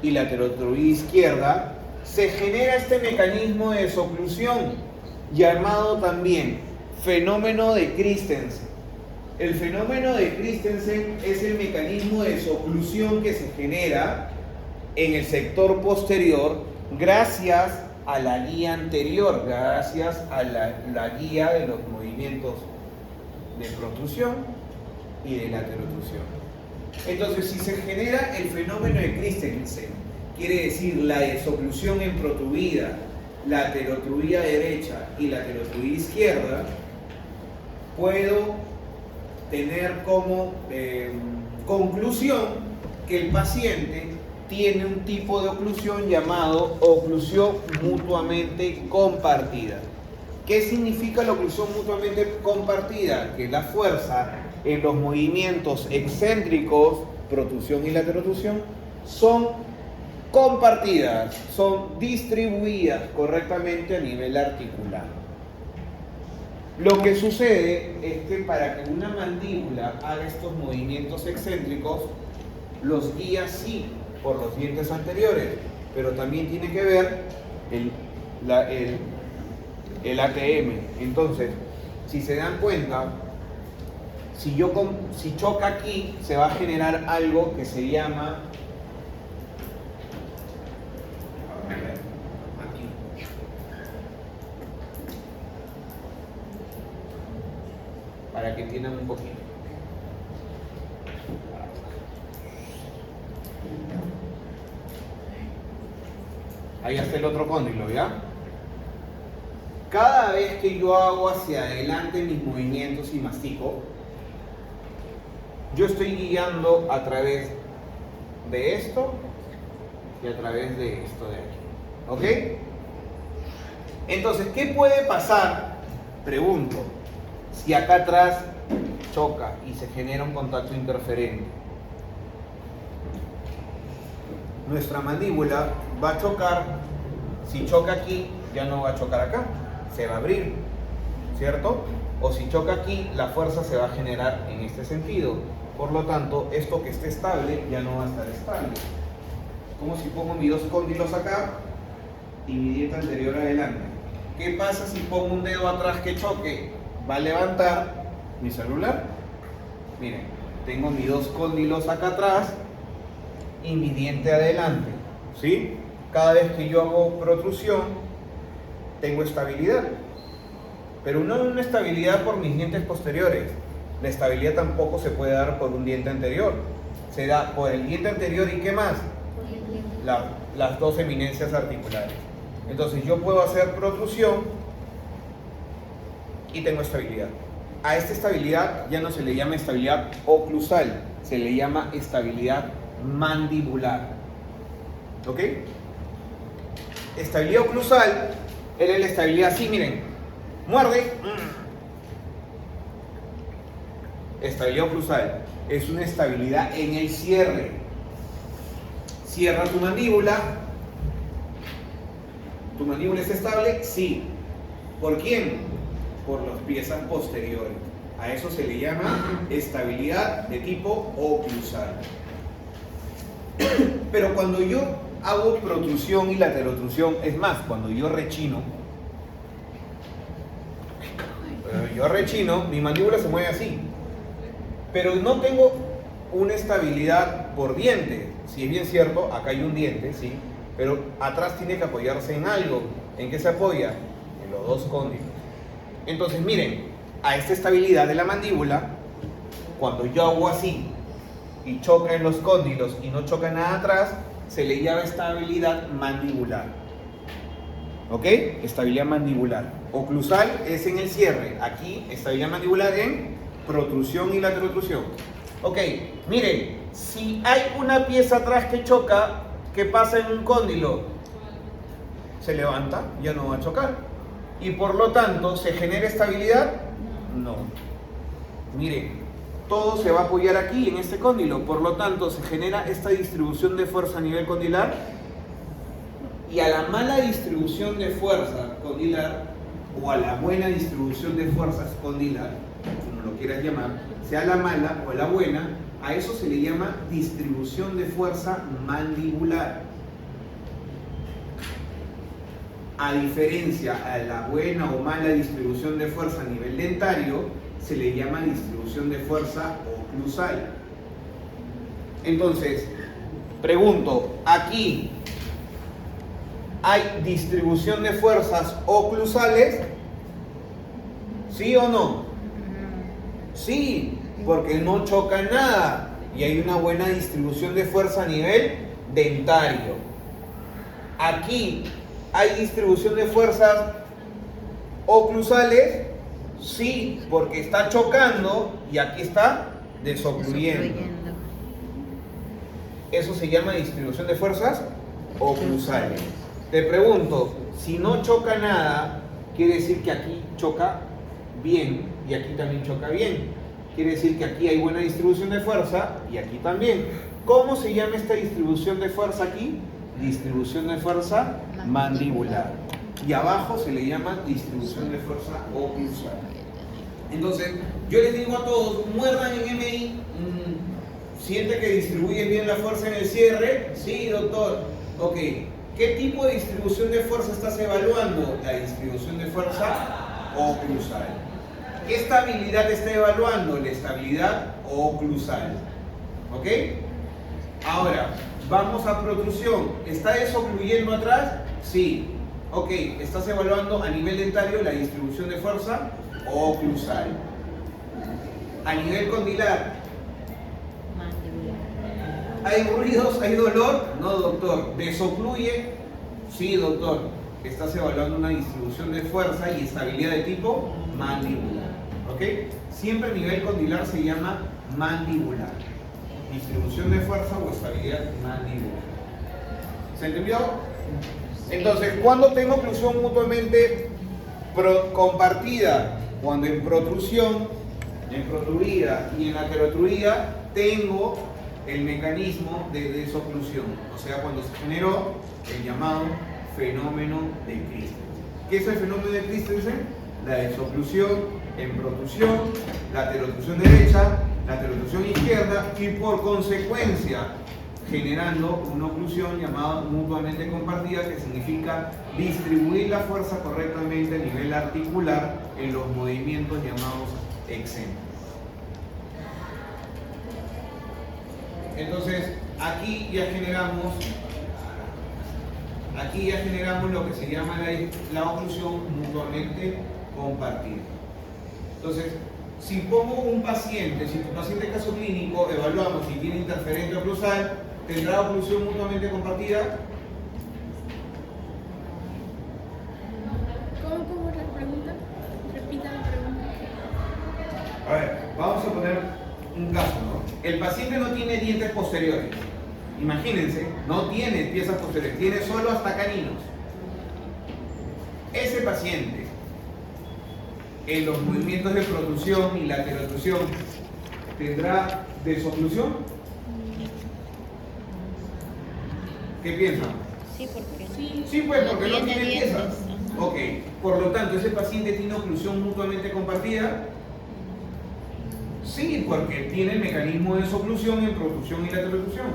y laterotruida izquierda, se genera este mecanismo de desoclusión llamado también fenómeno de Christensen. El fenómeno de Christensen es el mecanismo de desoclusión que se genera en el sector posterior gracias a la guía anterior, gracias a la guía de los movimientos de protrusión y de laterotrusión. Entonces, si se genera el fenómeno de Christensen, quiere decir la desoclusión en protruida, laterotruida derecha y laterotruida izquierda, puedo tener como conclusión que el paciente tiene un tipo de oclusión llamado oclusión mutuamente compartida. ¿Qué significa la oclusión mutuamente compartida? Que la fuerza en los movimientos excéntricos, protrusión y laterotrusión, son compartidas, son distribuidas correctamente a nivel articular. Lo que sucede es que para que una mandíbula haga estos movimientos excéntricos, los guía sí por los dientes anteriores, pero también tiene que ver el ATM. Entonces, si se dan cuenta, si choca aquí, se va a generar algo que se llama aquí. Para que entiendan un poquito. Ahí está el otro cóndilo, ¿ya? Cada vez que yo hago hacia adelante mis movimientos y mastico, yo estoy guiando a través de esto y a través de esto de aquí. ¿Ok? Entonces, ¿qué puede pasar? Pregunto, si acá atrás choca y se genera un contacto interferente. Nuestra mandíbula va a chocar, si choca aquí, ya no va a chocar acá, se va a abrir, ¿cierto? O si choca aquí, la fuerza se va a generar en este sentido. Por lo tanto, esto que esté estable ya no va a estar estable. Como si pongo mis dos cóndilos acá y mi diente anterior adelante. ¿Qué pasa si pongo un dedo atrás que choque? Va a levantar mi celular. Miren, tengo mis dos cóndilos acá atrás y mi diente adelante, ¿sí? Cada vez que yo hago protrusión, tengo estabilidad. Pero no una estabilidad por mis dientes posteriores. La estabilidad tampoco se puede dar por un diente anterior. Se da por el diente anterior y ¿qué más? Las dos eminencias articulares. Entonces yo puedo hacer protrusión y tengo estabilidad. A esta estabilidad ya no se le llama estabilidad oclusal, se le llama estabilidad mandibular. ¿Ok? Estabilidad oclusal era la estabilidad así, miren. Muerde. Estabilidad oclusal es una estabilidad en el cierre. Cierra tu mandíbula. ¿Tu mandíbula está estable? Sí. ¿Por quién? Por las piezas posteriores. A eso se le llama estabilidad de tipo oclusal. Pero cuando yo hago protrusión y laterotrusión, es más, cuando yo rechino, mi mandíbula se mueve así. Pero no tengo una estabilidad por diente. Si es bien cierto, acá hay un diente, ¿sí? Pero atrás tiene que apoyarse en algo. ¿En qué se apoya? En los dos cóndilos. Entonces, miren, a esta estabilidad de la mandíbula, cuando yo hago así y choca en los cóndilos y no choca nada atrás, se le llama estabilidad mandibular. ¿Ok? Estabilidad mandibular. Oclusal es en el cierre. Aquí, estabilidad mandibular en protrusión y laterotrusión. Ok, miren, si hay una pieza atrás que choca, ¿qué pasa en un cóndilo? Se levanta, ya no va a chocar. Y por lo tanto, ¿se genera estabilidad? No. Miren, todo se va a apoyar aquí en este cóndilo. Por lo tanto, se genera esta distribución de fuerza a nivel condilar. Y a la mala distribución de fuerza condilar, o a la buena distribución de fuerzas condilar, como lo quieras llamar, sea la mala o la buena, a eso se le llama distribución de fuerza mandibular. A diferencia a la buena o mala distribución de fuerza a nivel dentario, se le llama distribución de fuerza oclusal. Entonces, pregunto, aquí ¿hay distribución de fuerzas oclusales? ¿Sí o no? Sí, porque no choca nada y hay una buena distribución de fuerza a nivel dentario. Aquí ¿hay distribución de fuerzas oclusales? Sí, porque está chocando y aquí está desocluyendo. Eso se llama distribución de fuerzas oclusales. Te pregunto, si no choca nada, quiere decir que aquí choca bien y aquí también choca bien. Quiere decir que aquí hay buena distribución de fuerza y aquí también. ¿Cómo se llama esta distribución de fuerza aquí? Distribución de fuerza mandibular. Y abajo se le llama distribución de fuerza oclusal. Entonces, yo les digo a todos, muerdan en MI. ¿Siente que distribuye bien la fuerza en el cierre? Sí, doctor. Ok. ¿Qué tipo de distribución de fuerza estás evaluando? La distribución de fuerza oclusal. ¿Qué estabilidad está evaluando? La estabilidad oclusal. ¿Ok? Ahora, vamos a protrusión. ¿Está desocluyendo atrás? Sí. Ok, estás evaluando a nivel dentario la distribución de fuerza oclusal. A nivel condilar, ¿hay ruidos? ¿Hay dolor? No, doctor. ¿Desocluye? Sí, doctor. Estás evaluando una distribución de fuerza y estabilidad de tipo mandibular. ¿Ok? Siempre a nivel condilar se llama mandibular. Distribución de fuerza o estabilidad mandibular. ¿Se entendió? Entonces, ¿cuándo tengo oclusión mutuamente compartida? Cuando en protrusión, en protruida y en laterotruida tengo el mecanismo de desoclusión, o sea, cuando se generó el llamado fenómeno de Christensen. ¿Qué es el fenómeno de Christensen? La desoclusión en protrusión, laterotrusión derecha, laterotrusión izquierda y por consecuencia generando una oclusión llamada mutuamente compartida, que significa distribuir la fuerza correctamente a nivel articular en los movimientos llamados excéntricos. Entonces, aquí ya generamos lo que se llama la oclusión mutuamente compartida. Entonces, si pongo un paciente, si tu paciente en caso clínico evaluamos si tiene interferente oclusal, ¿tendrá oclusión mutuamente compartida? ¿Cómo la pregunta? Repita la pregunta. A ver, vamos a poner un caso, ¿no? El paciente no tiene dientes posteriores. Imagínense, no tiene piezas posteriores, tiene solo hasta caninos. Ese paciente, en los movimientos de protrusión y laterotrusión, ¿tendrá desoclusión? ¿Qué piensan? Sí, porque Sí, pues, porque no tiene dientes. piezas. Ok, por lo tanto, ese paciente tiene oclusión mutuamente compartida. Sí, porque tiene el mecanismo de soclusión en protrusión y lateroclusión.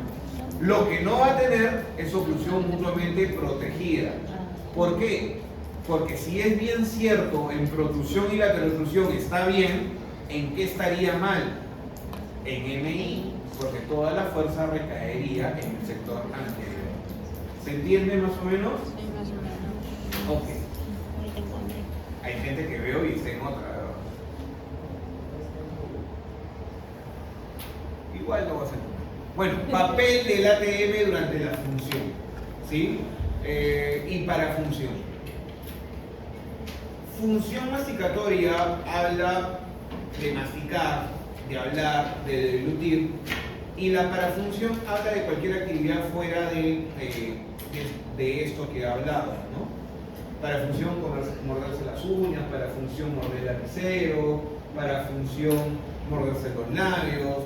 Lo que no va a tener es oclusión mutuamente protegida. ¿Por qué? Porque si es bien cierto en protrusión y lateroclusión está bien, ¿en qué estaría mal? En MI, porque toda la fuerza recaería en el sector anterior. ¿Se entiende más o menos? Sí, más o menos. Ok. Ahí te encontré. Hay gente que veo y está en otra, ¿verdad? Igual no va a ser. Bueno, papel del ATM durante la función, ¿sí? Y para función. Función masticatoria habla de masticar, de hablar, de deglutir, y la parafunción habla de cualquier actividad fuera de esto que he hablado, ¿no? Parafunción, morderse las uñas, parafunción, morder el lapicero, parafunción, morderse los labios,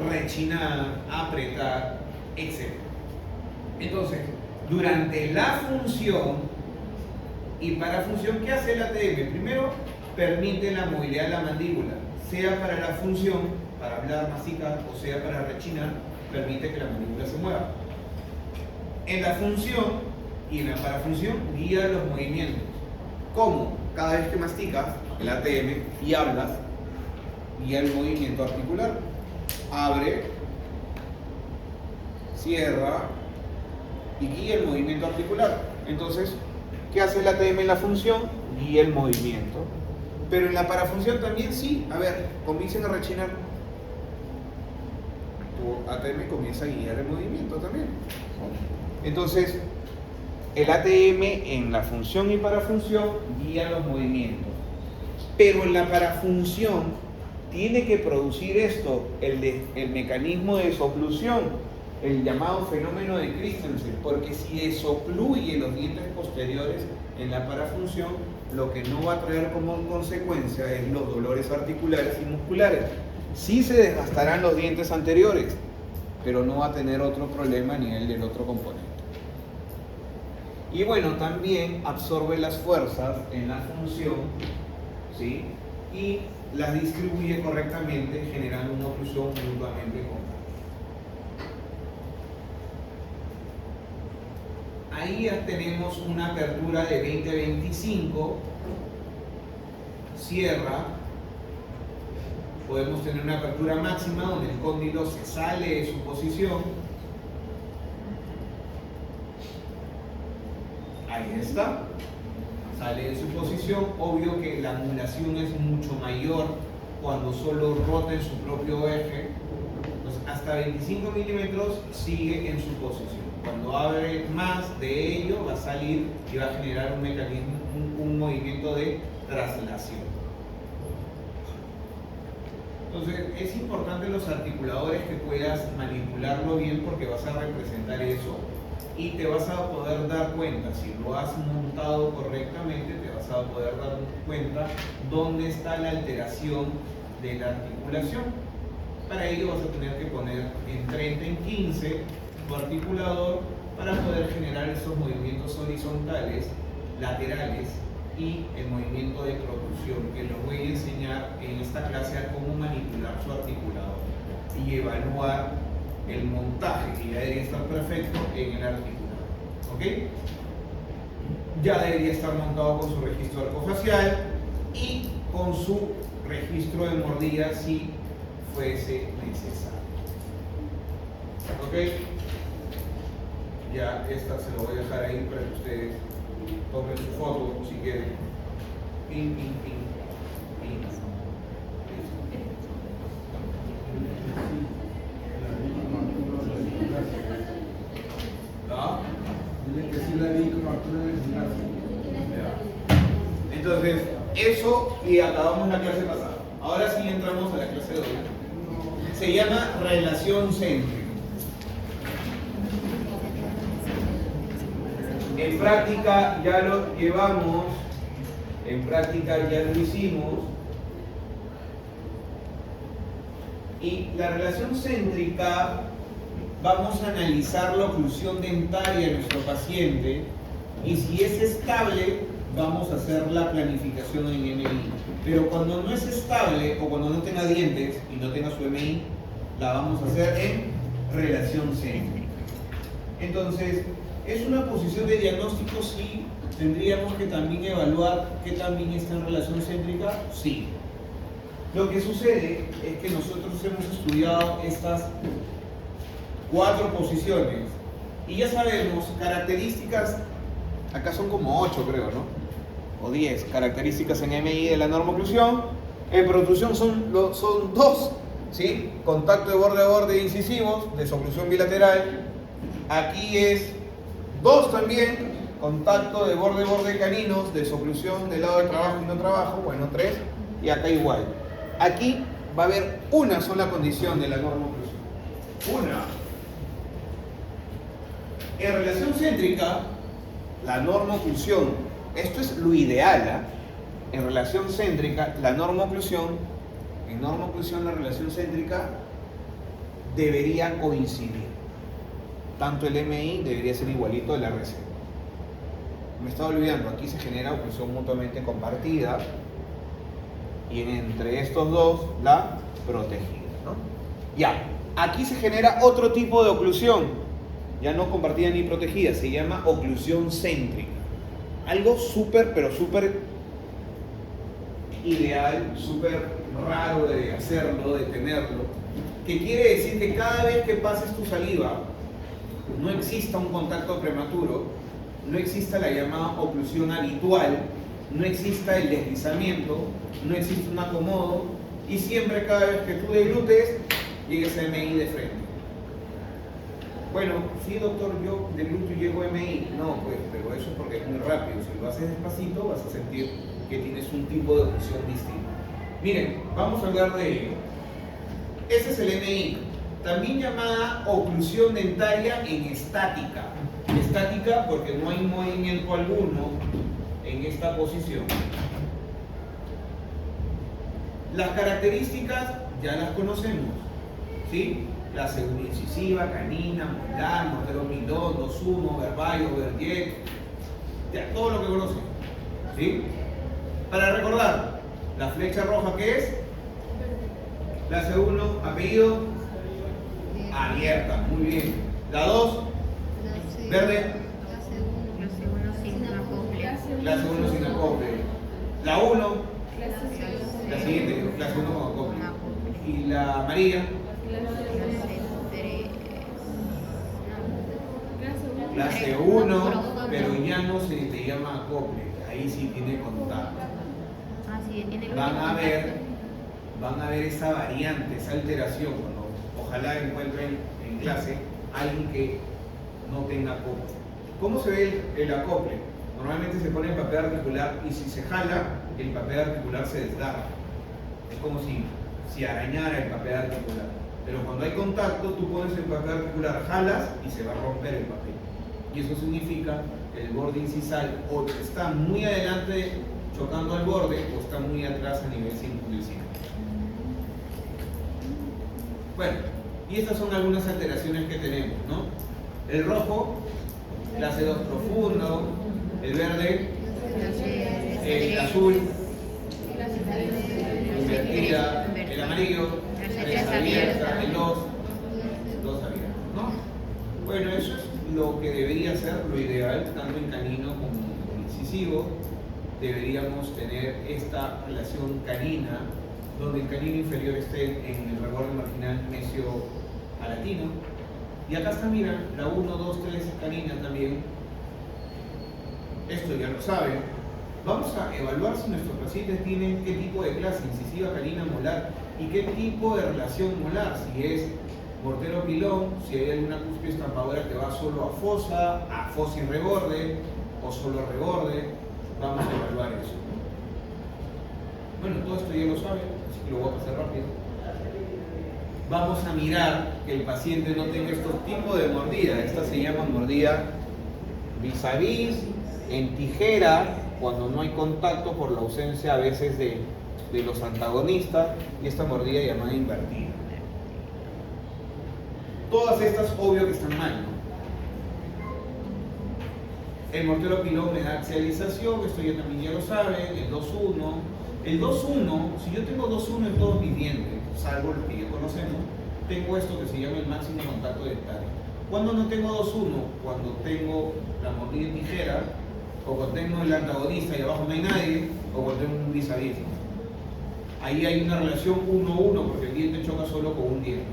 rechinar, apretar, etc. Entonces, durante la función y parafunción, ¿qué hace el ATM? Primero, permite la movilidad de la mandíbula, sea para la función, para hablar, masticar, o sea para rechinar, permite que la mandíbula se mueva. En la función y en la parafunción guía los movimientos. ¿Cómo? Cada vez que masticas el ATM y hablas, guía el movimiento articular. Abre, cierra y guía el movimiento articular. Entonces, ¿qué hace el ATM en la función? Guía el movimiento. Pero en la parafunción también sí. A ver, comiencen a rechinar. Tu ATM comienza a guiar el movimiento también. Entonces, el ATM en la función y parafunción guía los movimientos. Pero en la parafunción tiene que producir esto, el mecanismo de soclusión, el llamado fenómeno de Christensen, porque si desocluye los dientes posteriores en la parafunción, lo que no va a traer como consecuencia es los dolores articulares y musculares. Sí se desgastarán los dientes anteriores, pero no va a tener otro problema a nivel del otro componente. Y bueno, también absorbe las fuerzas en la función, ¿sí? Y las distribuye correctamente, generando una oclusión mutuamente compacta. Ahí ya tenemos una apertura de 20-25, cierra, podemos tener una apertura máxima donde el cóndilo se sale de su posición. Ahí está, sale de su posición. Obvio que la angulación es mucho mayor cuando solo rota en su propio eje. Entonces, hasta 25 milímetros sigue en su posición. Cuando abre más de ello, va a salir y va a generar un mecanismo, un movimiento de traslación. Entonces, es importante los articuladores que puedas manipularlo bien, porque vas a representar eso y te vas a poder dar cuenta, si lo has montado correctamente, te vas a poder dar cuenta dónde está la alteración de la articulación. Para ello vas a tener que poner en 30 en 15 tu articulador para poder generar esos movimientos horizontales, laterales y el movimiento de protrusión, que los voy a enseñar en esta clase a cómo manipular su articulador y evaluar el montaje, que ya debería estar perfecto en el articulador. ¿Ok? Ya debería estar montado con su registro arcofacial y con su registro de mordida si fuese necesario. ¿Ok? Ya esta se lo voy a dejar ahí para que ustedes tomen su foto si quieren. Pin, pin, pin, pin. ¿No? Entonces, eso, y acabamos la clase pasada. Ahora sí entramos a la clase de hoy. Se llama relación céntrica. En práctica ya lo llevamos, en práctica ya lo hicimos. Y la relación céntrica, vamos a analizar la oclusión dentaria de nuestro paciente, y si es estable, vamos a hacer la planificación en MI. Pero cuando no es estable o cuando no tenga dientes y no tenga su MI, la vamos a hacer en relación céntrica. Entonces, ¿es una posición de diagnóstico? Sí. ¿Tendríamos que también evaluar qué también está en relación céntrica? Sí. Lo que sucede es que nosotros hemos estudiado estas 4 posiciones y ya sabemos características, acá son como 8 creo, ¿no? O 10 características en MI de la normoclusión. En protrusión son 2, ¿sí? Contacto de borde a borde incisivos, desoclusión bilateral. Aquí es 2 también, contacto de borde a borde caninos, desoclusión del lado de trabajo y no trabajo, bueno 3, y acá igual. Aquí va a haber una sola condición de la normoclusión. Una. En relación céntrica, la normoclusión, esto es lo ideal, en relación céntrica, la normoclusión, la relación céntrica debería coincidir. Tanto el MI debería ser igualito al RC. Me estaba olvidando, aquí se genera oclusión mutuamente compartida y entre estos dos la protegida, ¿no? Ya, aquí se genera otro tipo de oclusión, ya no compartida ni protegida, se llama oclusión céntrica. Algo súper, pero súper ideal, súper raro de hacerlo, de tenerlo, que quiere decir que cada vez que pases tu saliva no exista un contacto prematuro, no exista la llamada oclusión habitual, no exista el deslizamiento, no existe un acomodo y siempre cada vez que tú deglutes llegues a MI de frente. Bueno, sí doctor, yo degluteo y llego a MI. No, pues, pero eso es porque es muy rápido. Si lo haces despacito vas a sentir que tienes un tipo de oclusión distinto. Miren, vamos a hablar de ello. Ese es el MI, también llamada oclusión dentaria en estática. Estática porque no hay movimiento alguno en esta posición. Las características ya las conocemos, ¿sí? La segunda incisiva, canina, molar, mortero milón, 2-1, verballo, verjet, ya todo lo que conocen, ¿sí? Para recordar, la flecha roja, ¿qué es? La C1, apellido, abierta, muy bien. La 2, verde. La C1 sin acople. La 1, la siguiente, clase 1 con acople. Y la amarilla, clase 1, pero ya no se te llama acople, ahí sí tiene contacto. Van a ver esa variante, esa alteración. Ojalá encuentren en clase alguien que no tenga acople. ¿Cómo se ve el acople? Normalmente se pone en papel articular y si se jala, el papel articular se desgarra. Es como si arañara el papel articular. Pero cuando hay contacto, tú pones el papel articular, jalas y se va a romper el papel. Y eso significa que el borde incisal o está muy adelante chocando al borde o está muy atrás a nivel circuncisal. Bueno, y estas son algunas alteraciones que tenemos, ¿no? El rojo, clase 2 profundo, el verde, el azul, invertida, el amarillo, la abierta, el 2 abiertos, ¿no? Bueno, eso es lo que debería ser lo ideal, tanto en canino como en incisivo. Deberíamos tener esta relación canina, donde el canino inferior esté en el reborde marginal mesio-palatino. Y acá está, mira, la 1, 2, 3 canina también. Esto ya lo saben. Vamos a evaluar si nuestros pacientes tienen qué tipo de clase, incisiva, canina, molar, y qué tipo de relación molar, si es mortero pilón, si hay alguna cúspide estampadora que va solo a fosa y reborde, o solo a reborde. Vamos a evaluar eso. Bueno, todo esto ya lo saben, así que lo voy a pasar rápido. Vamos a mirar que el paciente no tenga estos tipos de mordida. Esta se llama mordida vis a vis, en tijera, cuando no hay contacto por la ausencia a veces de los antagonistas, y esta mordida llamada invertida. Todas estas, obvio que están mal, ¿no? El mortero pilón me da axialización, esto ya también ya lo saben, el 2-1. El 2-1, si yo tengo 2-1 en todos mis dientes, salvo los que ya conocemos, tengo esto que se llama el máximo contacto dental. ¿Cuándo no tengo 2-1? Cuando tengo la mordida en tijera, o cuando tengo el antagonista y abajo no hay nadie, o cuando tengo un vis a vis. Ahí hay una relación 1-1 porque el diente choca solo con un diente.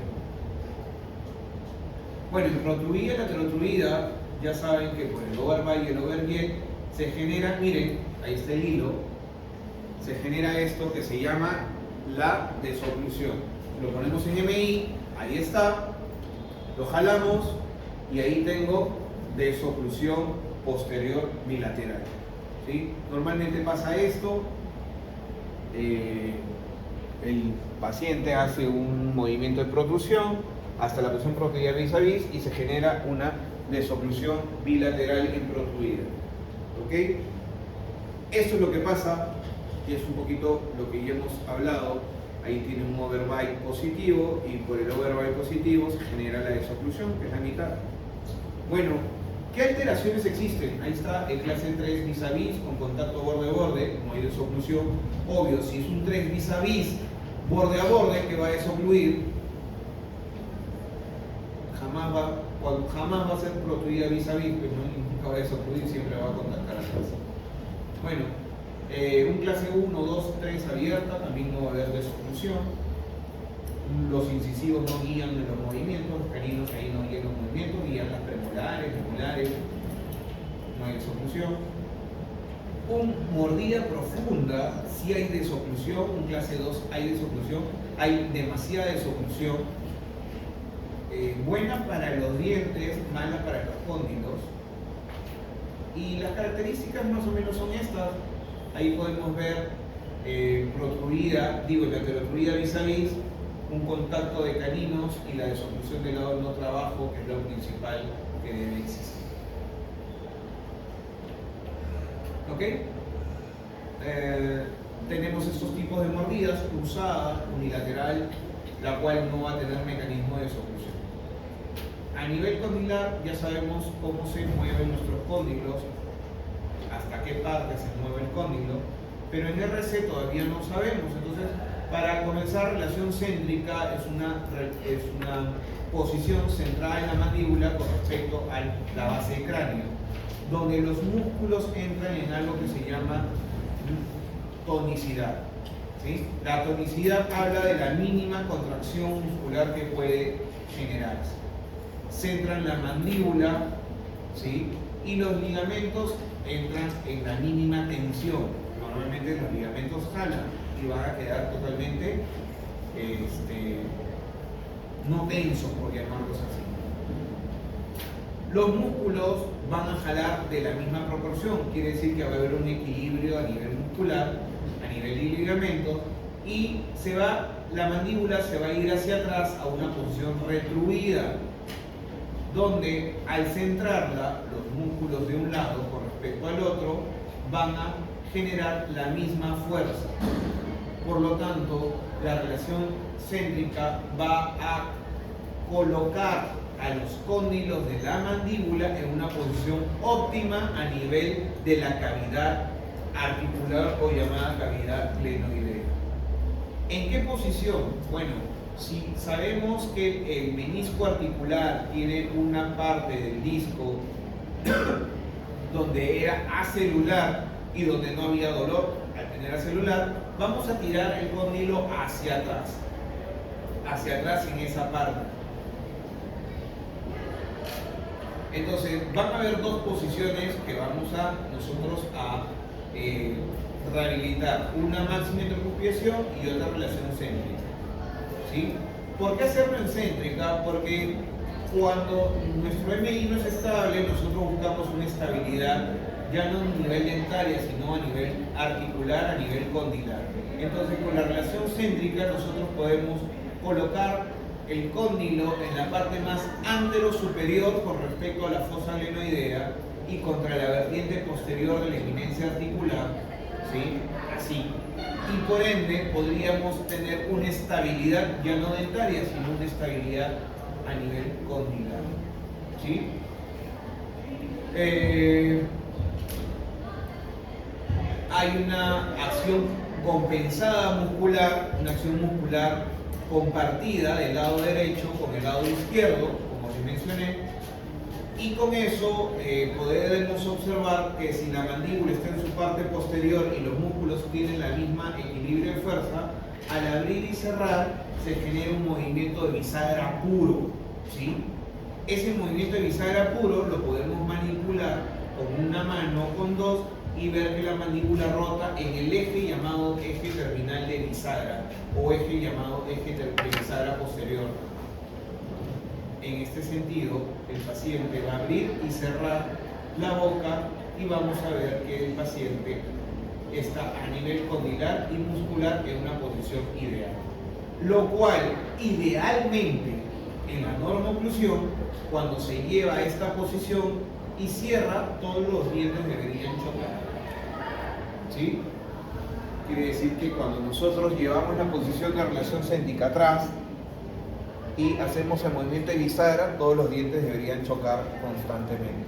Bueno, en protruida y laterotruida, ya saben que por el overbite y el overjet se genera, miren, ahí está el hilo, se genera esto que se llama la desoclusión. Lo ponemos en MI, ahí está, lo jalamos y ahí tengo desoclusión posterior bilateral. ¿Sí? Normalmente pasa esto, el paciente hace un movimiento de protrusión hasta la presión protruida vis a vis y se genera una desoclusión bilateral en protruida. ¿Ok? Esto es lo que pasa, y es un poquito lo que ya hemos hablado. Ahí tiene un overbite positivo y por el overbite positivo se genera la desoclusión, que es la mitad. Bueno, ¿qué alteraciones existen? Ahí está el clase 3 vis a vis con contacto borde-borde, no hay desoclusión. Obvio, si es un 3 vis a vis, borde a borde, que va a desocluir, jamás va a ser protruida vis a vis, pero nunca va a desocluir, siempre va a contactar atrás. Bueno, un clase 1, 2, 3 abierta, también no va a haber desoclusión. Los incisivos no guían en los movimientos, los caninos ahí no guían los movimientos, guían las premolares, molares, no hay desoclusión. Un mordida profunda, sí hay desoclusión, un clase 2 hay desoclusión, hay demasiada desoclusión. Buena para los dientes, mala para los cóndilos. Y las características más o menos son estas. Ahí podemos ver laterotruida vis a vis, un contacto de caninos y la desoclusión del lado no trabajo, que es lo principal que debe existir. ¿Ok? Tenemos estos tipos de mordidas, cruzada, unilateral, la cual no va a tener mecanismo de desoclusión. A nivel condilar ya sabemos cómo se mueven nuestros cóndilos, hasta qué parte se mueve el cóndilo, pero en RC todavía no sabemos. Entonces, para comenzar, relación céntrica es una posición centrada en la mandíbula con respecto a la base de cráneo, donde los músculos entran en algo que se llama tonicidad. ¿Sí? La tonicidad habla de la mínima contracción muscular que puede generarse. Centra en la mandíbula, ¿sí? Y los ligamentos entran en la mínima tensión. Normalmente los ligamentos jalan y van a quedar totalmente no tensos, por llamarlos así. Los músculos van a jalar de la misma proporción, quiere decir que va a haber un equilibrio a nivel muscular, a nivel de ligamentos, y la mandíbula se va a ir hacia atrás a una posición retruida, donde al centrarla, los músculos de un lado con respecto al otro van a generar la misma fuerza. Por lo tanto, la relación céntrica va a colocar a los cóndilos de la mandíbula en una posición óptima a nivel de la cavidad articular o llamada cavidad glenoidea. ¿En qué posición? Bueno, si sabemos que el menisco articular tiene una parte del disco donde era acelular y donde no había dolor al tener acelular, vamos a tirar el cóndilo hacia atrás en esa parte. Entonces van a haber dos posiciones que vamos a nosotros a rehabilitar, una máxima intercuspiación y otra relación céntrica. ¿Sí? ¿Por qué hacerlo en céntrica? Porque cuando nuestro MI no es estable, nosotros buscamos una estabilidad ya no a nivel dentaria, sino a nivel articular, a nivel condilar. Entonces, con la relación céntrica nosotros podemos colocar el cóndilo en la parte más antero-superior con respecto a la fosa glenoidea y contra la vertiente posterior de la eminencia articular, ¿sí? Así. Y por ende podríamos tener una estabilidad ya no dentaria, sino una estabilidad a nivel condilar. ¿Sí? hay una acción compensada muscular, una acción muscular compartida del lado derecho con el lado izquierdo, como les mencioné, y con eso podemos observar que si la mandíbula está en su parte posterior y los músculos tienen la misma equilibrio de fuerza, al abrir y cerrar se genera un movimiento de bisagra puro, ¿sí? Ese movimiento de bisagra puro lo podemos manipular con una mano o con dos y ver que la mandíbula rota en el eje llamado eje terminal de bisagra o eje llamado eje de bisagra posterior. En este sentido, el paciente va a abrir y cerrar la boca y vamos a ver que el paciente está a nivel condilar y muscular en una posición ideal. Lo cual, idealmente, en la normo-oclusión, cuando se lleva a esta posición y cierra, todos los dientes deberían chocar. ¿Sí? Quiere decir que cuando nosotros llevamos la posición de relación céntrica atrás y hacemos el movimiento de bisagra, todos los dientes deberían chocar constantemente.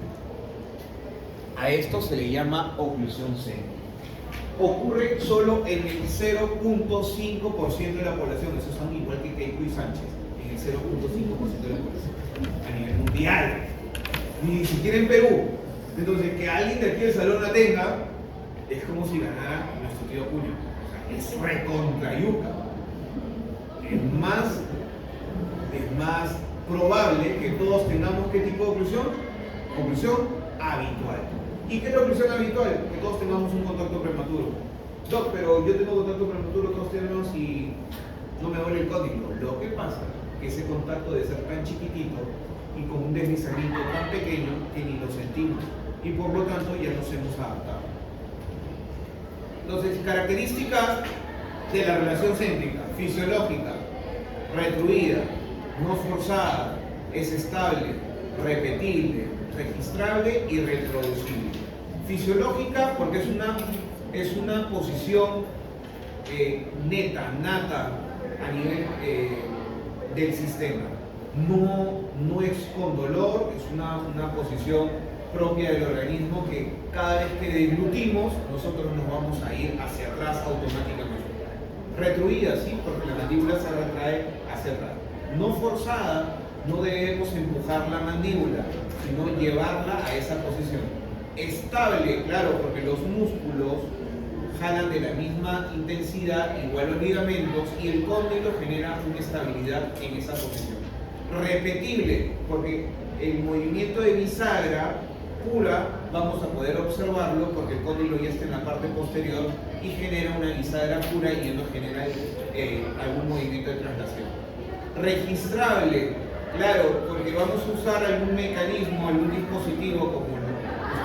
A esto se le llama oclusión céntrica. Ocurre solo en el 0.5% de la población, esos son igual que Keiko y Sánchez, en el 0.5% de la población, a nivel mundial, ni siquiera en Perú. Entonces, que alguien de aquí del salón la tenga, es como si ganara nuestro tío Cuño. O sea, es recontra yuca. Es más probable que todos tengamos ¿qué tipo de oclusión? Oclusión habitual. ¿Y qué es la oclusión habitual? Que todos tengamos un contacto prematuro. Doc, pero yo tengo contacto prematuro, todos tenemos y no me duele el cóndilo. Lo que pasa es que ese contacto debe ser tan chiquitito y con un deslizamiento tan pequeño que ni lo sentimos y por lo tanto ya nos hemos adaptado. Entonces, características de la relación céntrica: fisiológica, retruida, no forzada, es estable, repetible, registrable y reproducible. Fisiológica porque es una posición nata a nivel del sistema. No es con dolor, es una posición propia del organismo que cada vez que deglutimos nosotros nos vamos a ir hacia atrás automáticamente. Retruida, sí, porque la mandíbula se retrae hacia atrás. No forzada, no debemos empujar la mandíbula, sino llevarla a esa posición. Estable, claro, porque los músculos jalan de la misma intensidad, igual los ligamentos, y el cóndilo genera una estabilidad en esa posición. Repetible, porque el movimiento de bisagra pura vamos a poder observarlo porque el cóndilo ya está en la parte posterior y genera una bisagra pura y no genera algún movimiento de traslación. Registrable, claro, porque vamos a usar algún mecanismo, algún dispositivo como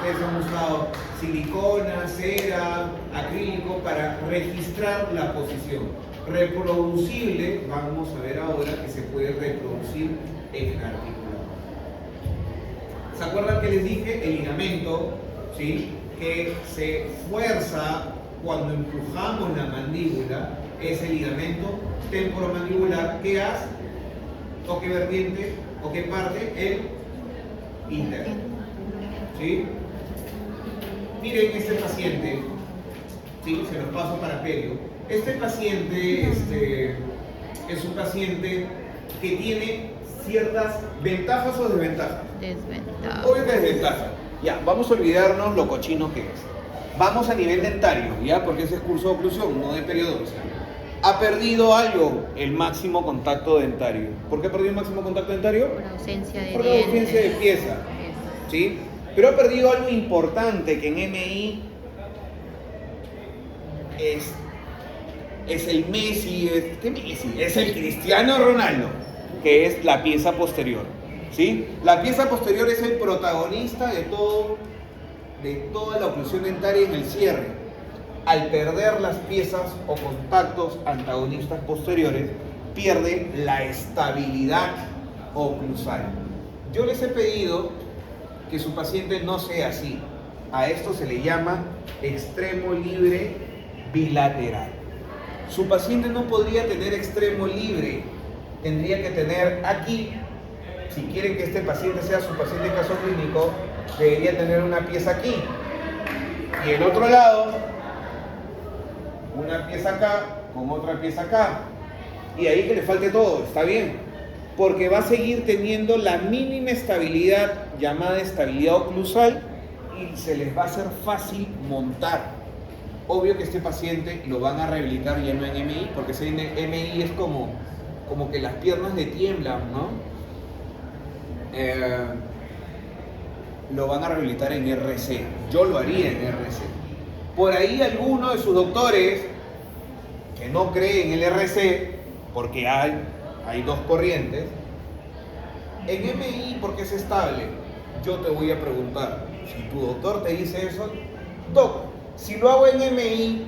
ustedes han usado, silicona, cera, acrílico, para registrar la posición. Reproducible, vamos a ver ahora que se puede reproducir en el articulado. ¿Se acuerdan que les dije? El ligamento, ¿sí?, que se fuerza cuando empujamos la mandíbula, es el ligamento temporomandibular que hace, o que vertiente, o que parte el interno. ¿Sí? Miren este paciente, ¿sí?, se los paso para Perio. Este paciente es un paciente que tiene ciertas ventajas o desventajas. Desventajas. Obvio que desventajas. Ya, vamos a olvidarnos lo cochino que es. Vamos a nivel dentario, ya, porque ese es curso de oclusión, no de periodoncia. Ha perdido algo, el máximo contacto dentario. ¿Por qué ha perdido el máximo contacto dentario? Por ausencia de Por dientes. ausencia de pieza. ¿Sí? Pero ha perdido algo importante que en MI es el Messi, ¿qué Messi? Es el Cristiano Ronaldo, que es la pieza posterior. ¿Sí? La pieza posterior es el protagonista de toda la oclusión dentaria en el cierre. Al perder las piezas o contactos antagonistas posteriores, pierde la estabilidad oclusal. Yo les he pedido que su paciente no sea así. A esto se le llama extremo libre bilateral. Su paciente no podría tener extremo libre, tendría que tener aquí, si quieren que este paciente sea su paciente en caso clínico, debería tener una pieza aquí y el otro lado una pieza acá con otra pieza acá. Y ahí que le falte todo, está bien. Porque va a seguir teniendo la mínima estabilidad llamada estabilidad oclusal y se les va a hacer fácil montar. Obvio que este paciente lo van a rehabilitar ya no en MI, porque ese MI es como que las piernas le tiemblan, ¿no? Lo van a rehabilitar en RC. Yo lo haría en RC. Por ahí alguno de sus doctores que no cree en el RC, porque hay dos corrientes, en MI porque es estable. Yo te voy a preguntar, si tu doctor te dice eso, doc, si lo hago en MI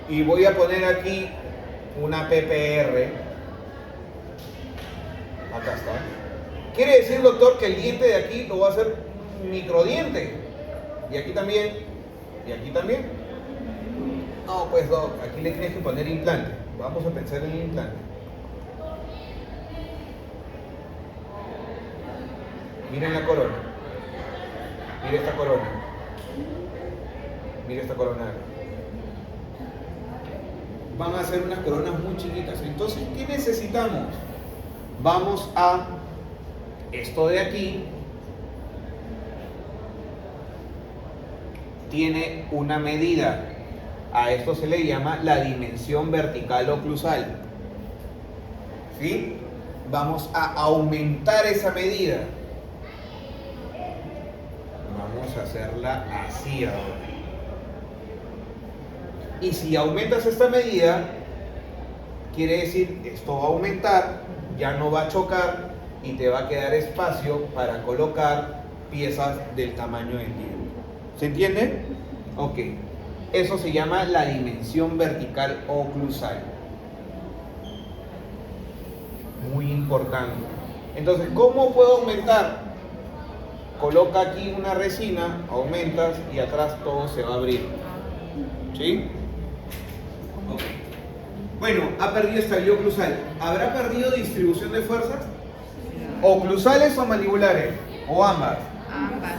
y voy a poner aquí una PPR, acá está, quiere decir, doctor, que el diente de aquí lo va a hacer microdiente, y aquí también, y aquí también. No, pues doc, aquí le tienes que poner implante. Vamos a pensar en el implante. Miren la corona. Mira esta corona. Mira esta corona. Van a ser unas coronas muy chiquitas. Entonces, ¿qué necesitamos? Vamos a esto de aquí. Tiene una medida. A esto se le llama la dimensión vertical oclusal. ¿Sí? Vamos a aumentar esa medida. Vamos a hacerla así ahora. Y si aumentas esta medida, quiere decir esto va a aumentar, ya no va a chocar y te va a quedar espacio para colocar piezas del tamaño del diente. ¿Se entiende? Ok. Eso se llama la dimensión vertical oclusal. Muy importante. Entonces, ¿cómo puedo aumentar? Coloca aquí una resina, aumentas y atrás todo se va a abrir. ¿Sí? Ok. Bueno, ha perdido estabilidad oclusal. ¿Habrá perdido distribución de fuerzas? ¿Oclusales o mandibulares? ¿O ambas? Ambas.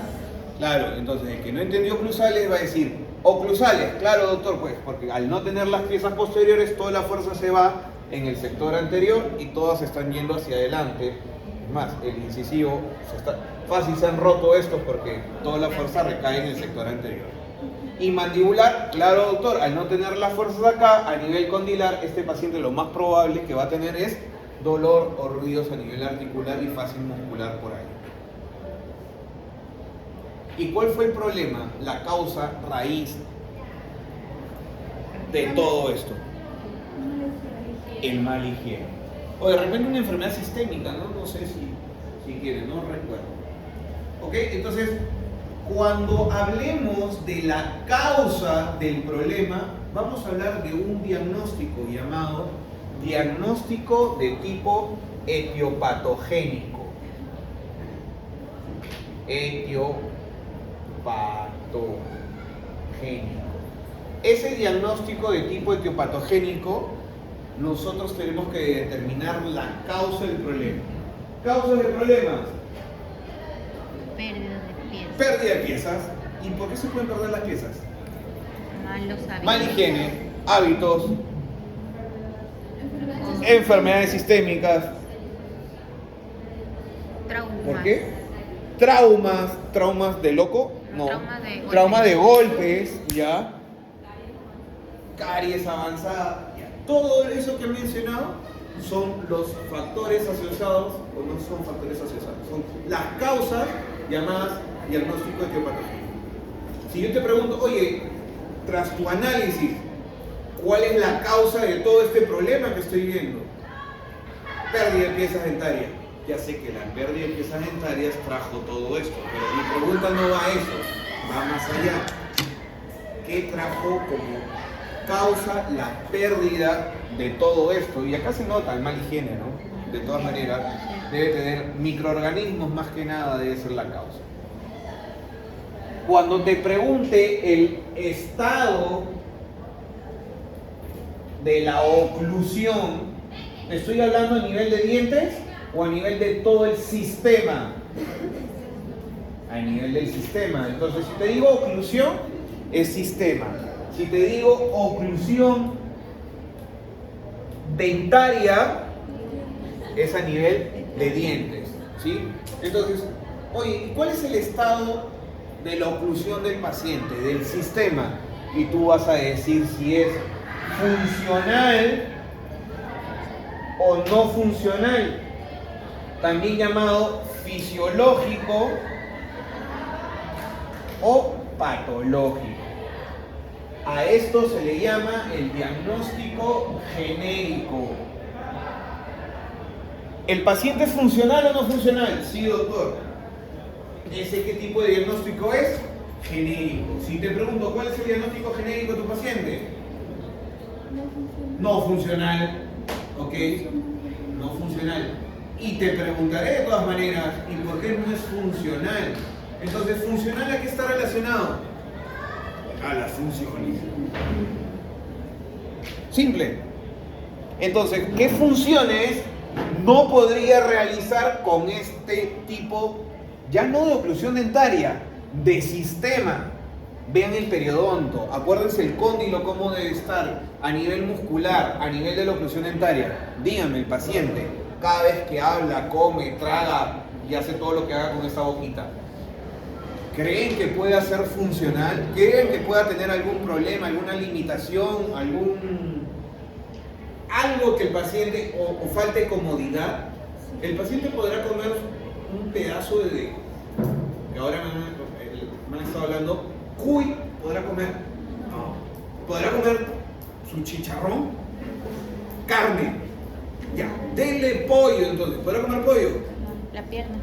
Claro, entonces el que no entendió oclusales va a decir oclusales, claro doctor, pues porque al no tener las piezas posteriores toda la fuerza se va en el sector anterior y todas están yendo hacia adelante. Es más, el incisivo fácil se han roto estos porque toda la fuerza recae en el sector anterior. Y mandibular, claro doctor, al no tener las fuerzas acá, a nivel condilar, este paciente lo más probable que va a tener es dolor o ruidos a nivel articular y fácil muscular por ahí. ¿Y cuál fue el problema? La causa raíz de todo esto. El mal higiene. O de repente una enfermedad sistémica, ¿no? No sé si quieren, no recuerdo. ¿Ok? Entonces, cuando hablemos de la causa del problema, vamos a hablar de un diagnóstico llamado diagnóstico de tipo etiopatogénico. Etiopatogénico. Ese diagnóstico de tipo etiopatogénico, nosotros tenemos que determinar la causa del problema. ¿Causas de problemas? Pérdida de piezas. Pérdida de piezas. ¿Y por qué se pueden perder las piezas? Malos hábitos. Mal higiene, hábitos, enfermedades sistémicas. Traumas. ¿Por qué? Traumas de loco, no. Trauma de Golpes, ya. Caries avanzada, ya. Todo eso que he mencionado son los factores asociados, o no son factores asociados, son las causas llamadas diagnóstico etiopatogénico. Si yo te pregunto, oye, tras tu análisis, ¿cuál es la causa de todo este problema que estoy viendo? Pérdida de piezas dentarias. Ya sé que la pérdida de piezas dentarias trajo todo esto, pero mi pregunta no va a eso, va más allá. ¿Qué trajo como causa la pérdida de todo esto? Y acá se nota el mal higiene, ¿no? De todas maneras, debe tener microorganismos más que nada, debe ser la causa. Cuando te pregunte el estado de la oclusión, ¿estoy hablando a nivel de dientes o a nivel de todo el sistema? A nivel del sistema. Entonces, si te digo oclusión, es sistema. Si te digo oclusión dentaria, es a nivel de dientes, ¿sí? Entonces, oye, ¿cuál es el estado de la oclusión del paciente, del sistema? Y tú vas a decir si es funcional o no funcional, también llamado fisiológico o patológico. A esto se le llama el diagnóstico genérico. ¿El paciente es funcional o no funcional? Sí, doctor. ¿Ese qué tipo de diagnóstico es? Genérico. Si te pregunto, ¿cuál es el diagnóstico genérico de tu paciente? No funcional. ¿Ok? No funcional. Y te preguntaré de todas maneras, ¿y por qué no es funcional? Entonces, ¿funcional a qué está relacionado? A las funciones. Simple. Entonces, ¿qué funciones no podría realizar con este tipo, ya no de oclusión dentaria, de sistema? Vean el periodonto, acuérdense el cóndilo cómo debe estar a nivel muscular, a nivel de la oclusión dentaria. Díganme, el paciente, cada vez que habla, come, traga y hace todo lo que haga con esta boquita, ¿creen que pueda ser funcional? ¿Creen que pueda tener algún problema, alguna limitación, algo que el paciente, o falte comodidad? El paciente podrá comer un pedazo de, que ahora me han estado hablando, cuy, podrá comer, podrá comer su chicharrón, carne, ya, denle pollo entonces, ¿podrá comer pollo? La pierna.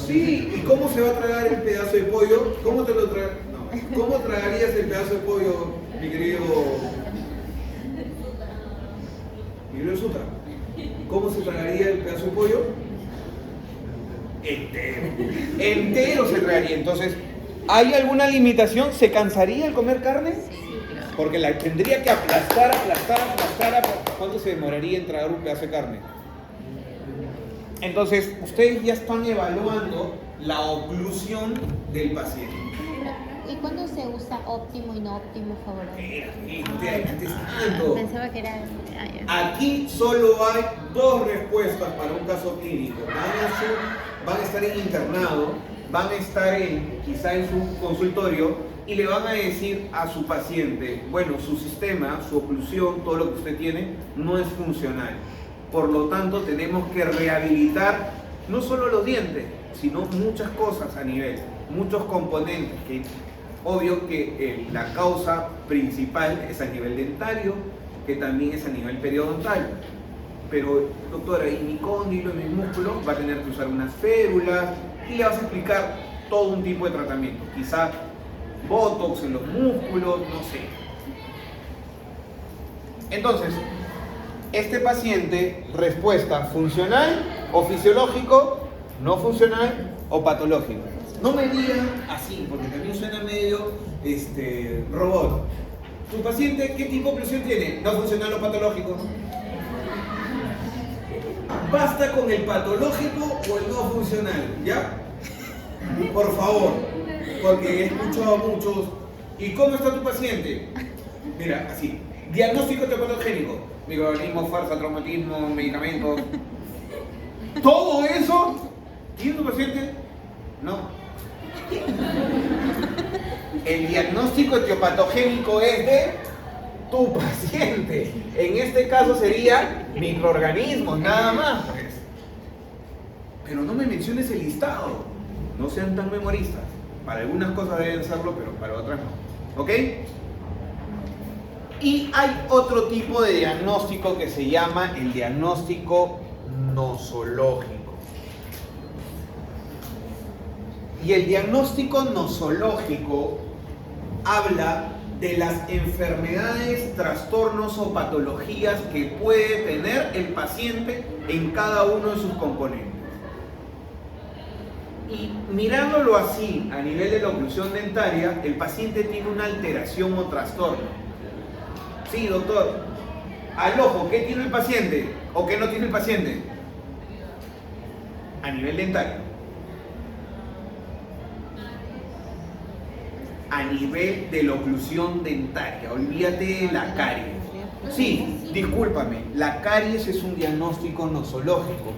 Sí, ¿y cómo se va a tragar el pedazo de pollo? ¿Cómo te lo tragas? No. ¿Cómo tragarías el pedazo de pollo, mi querido Sutra? ¿Cómo se tragaría el pedazo de pollo? Entero. Entero se tragaría. Entonces, ¿hay alguna limitación? ¿Se cansaría al comer carne? Porque la tendría que aplastar. ¿Cuánto se demoraría en tragar un pedazo de carne? Entonces, ustedes ya están evaluando la oclusión del paciente. ¿Y cuándo se usa óptimo y no óptimo favorable? Pensaba que era... Aquí solo hay dos respuestas para un caso clínico. Van a estar en internado, van a estar quizá en su consultorio y le van a decir a su paciente, bueno, su sistema, su oclusión, todo lo que usted tiene, no es funcional. Por lo tanto, tenemos que rehabilitar no solo los dientes, sino muchas cosas a nivel, muchos componentes, que obvio que la causa principal es a nivel dentario, que también es a nivel periodontal. Pero, doctora, y mi cóndilo, y mi músculo, va a tener que usar unas férulas y le vas a explicar todo un tipo de tratamiento. Quizá botox en los músculos, no sé. Entonces, este paciente, respuesta funcional o fisiológico, no funcional o patológico. No me digan así, porque también suena medio robot. ¿Tu paciente qué tipo de oclusión tiene? ¿No funcional o patológico? Basta con el patológico o el no funcional, ¿ya? Por favor, porque he escuchado a muchos. ¿Y cómo está tu paciente? Mira, así. Diagnóstico patogénico. Microorganismo, fuerza, traumatismo, medicamentos. ¿Todo eso tiene tu paciente? No. El diagnóstico etiopatogénico es de tu paciente. En este caso sería microorganismos, nada más. Pero no me menciones el listado. No sean tan memoristas. Para algunas cosas deben serlo, pero para otras no. ¿Ok? Y hay otro tipo de diagnóstico que se llama el diagnóstico nosológico. Y el diagnóstico nosológico habla de las enfermedades, trastornos o patologías que puede tener el paciente en cada uno de sus componentes. Y mirándolo así, a nivel de la oclusión dentaria, el paciente tiene una alteración o trastorno. Sí, doctor. Al ojo, ¿qué tiene el paciente? ¿O qué no tiene el paciente? A nivel dentario. a nivel de la oclusión dentaria. Olvídate de la caries. Sí, discúlpame, la caries es un diagnóstico nosológico.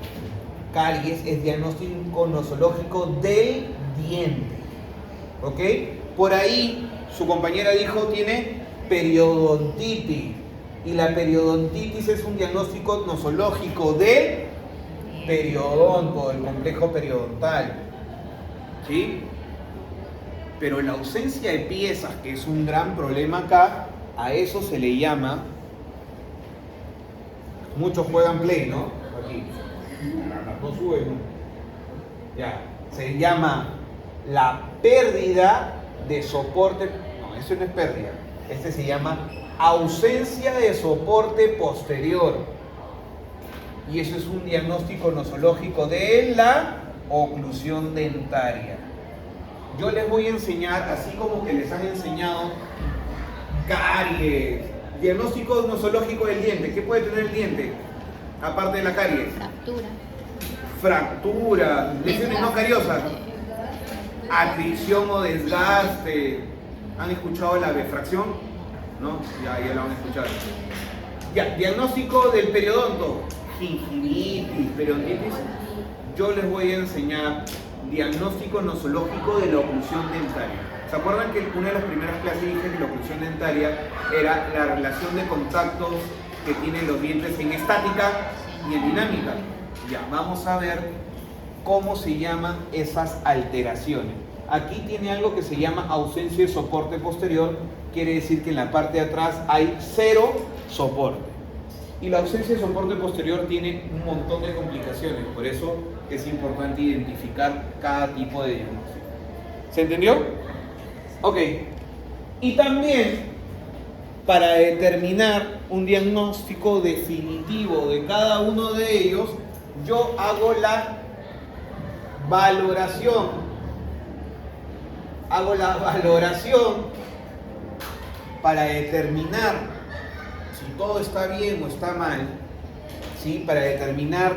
Caries es diagnóstico nosológico del diente. ¿Ok? Por ahí su compañera dijo tiene periodontitis. Y la periodontitis es un diagnóstico nosológico del periodonto, del complejo periodontal. ¿Sí? Pero la ausencia de piezas, que es un gran problema acá, a eso se le llama, muchos juegan play, ¿no? Aquí, no suben. Ya, se llama la pérdida de soporte, no, eso no es pérdida, este se llama ausencia de soporte posterior. Y eso es un diagnóstico nosológico de la oclusión dentaria. Yo les voy a enseñar, así como que les han enseñado caries, diagnóstico nosológico del diente. ¿Qué puede tener el diente? Aparte de la caries. Fractura, lesiones no cariosas, atricción o desgaste. ¿Han escuchado la bifracción? ¿No? Ya lo han escuchado. Ya, diagnóstico del periodonto, gingivitis, periodontitis. Yo les voy a enseñar diagnóstico nosológico de la oclusión dentaria. ¿Se acuerdan que una de las primeras clases dije que la oclusión dentaria era la relación de contactos que tienen los dientes en estática y en dinámica? Ya, vamos a ver cómo se llaman esas alteraciones. Aquí tiene algo que se llama ausencia de soporte posterior, quiere decir que en la parte de atrás hay cero soporte. Y la ausencia de soporte posterior tiene un montón de complicaciones, por eso es importante identificar cada tipo de diagnóstico. ¿Se entendió? Ok. Y también, para determinar un diagnóstico definitivo de cada uno de ellos, yo hago la valoración. Hago la valoración para determinar si todo está bien o está mal, ¿sí? Para determinar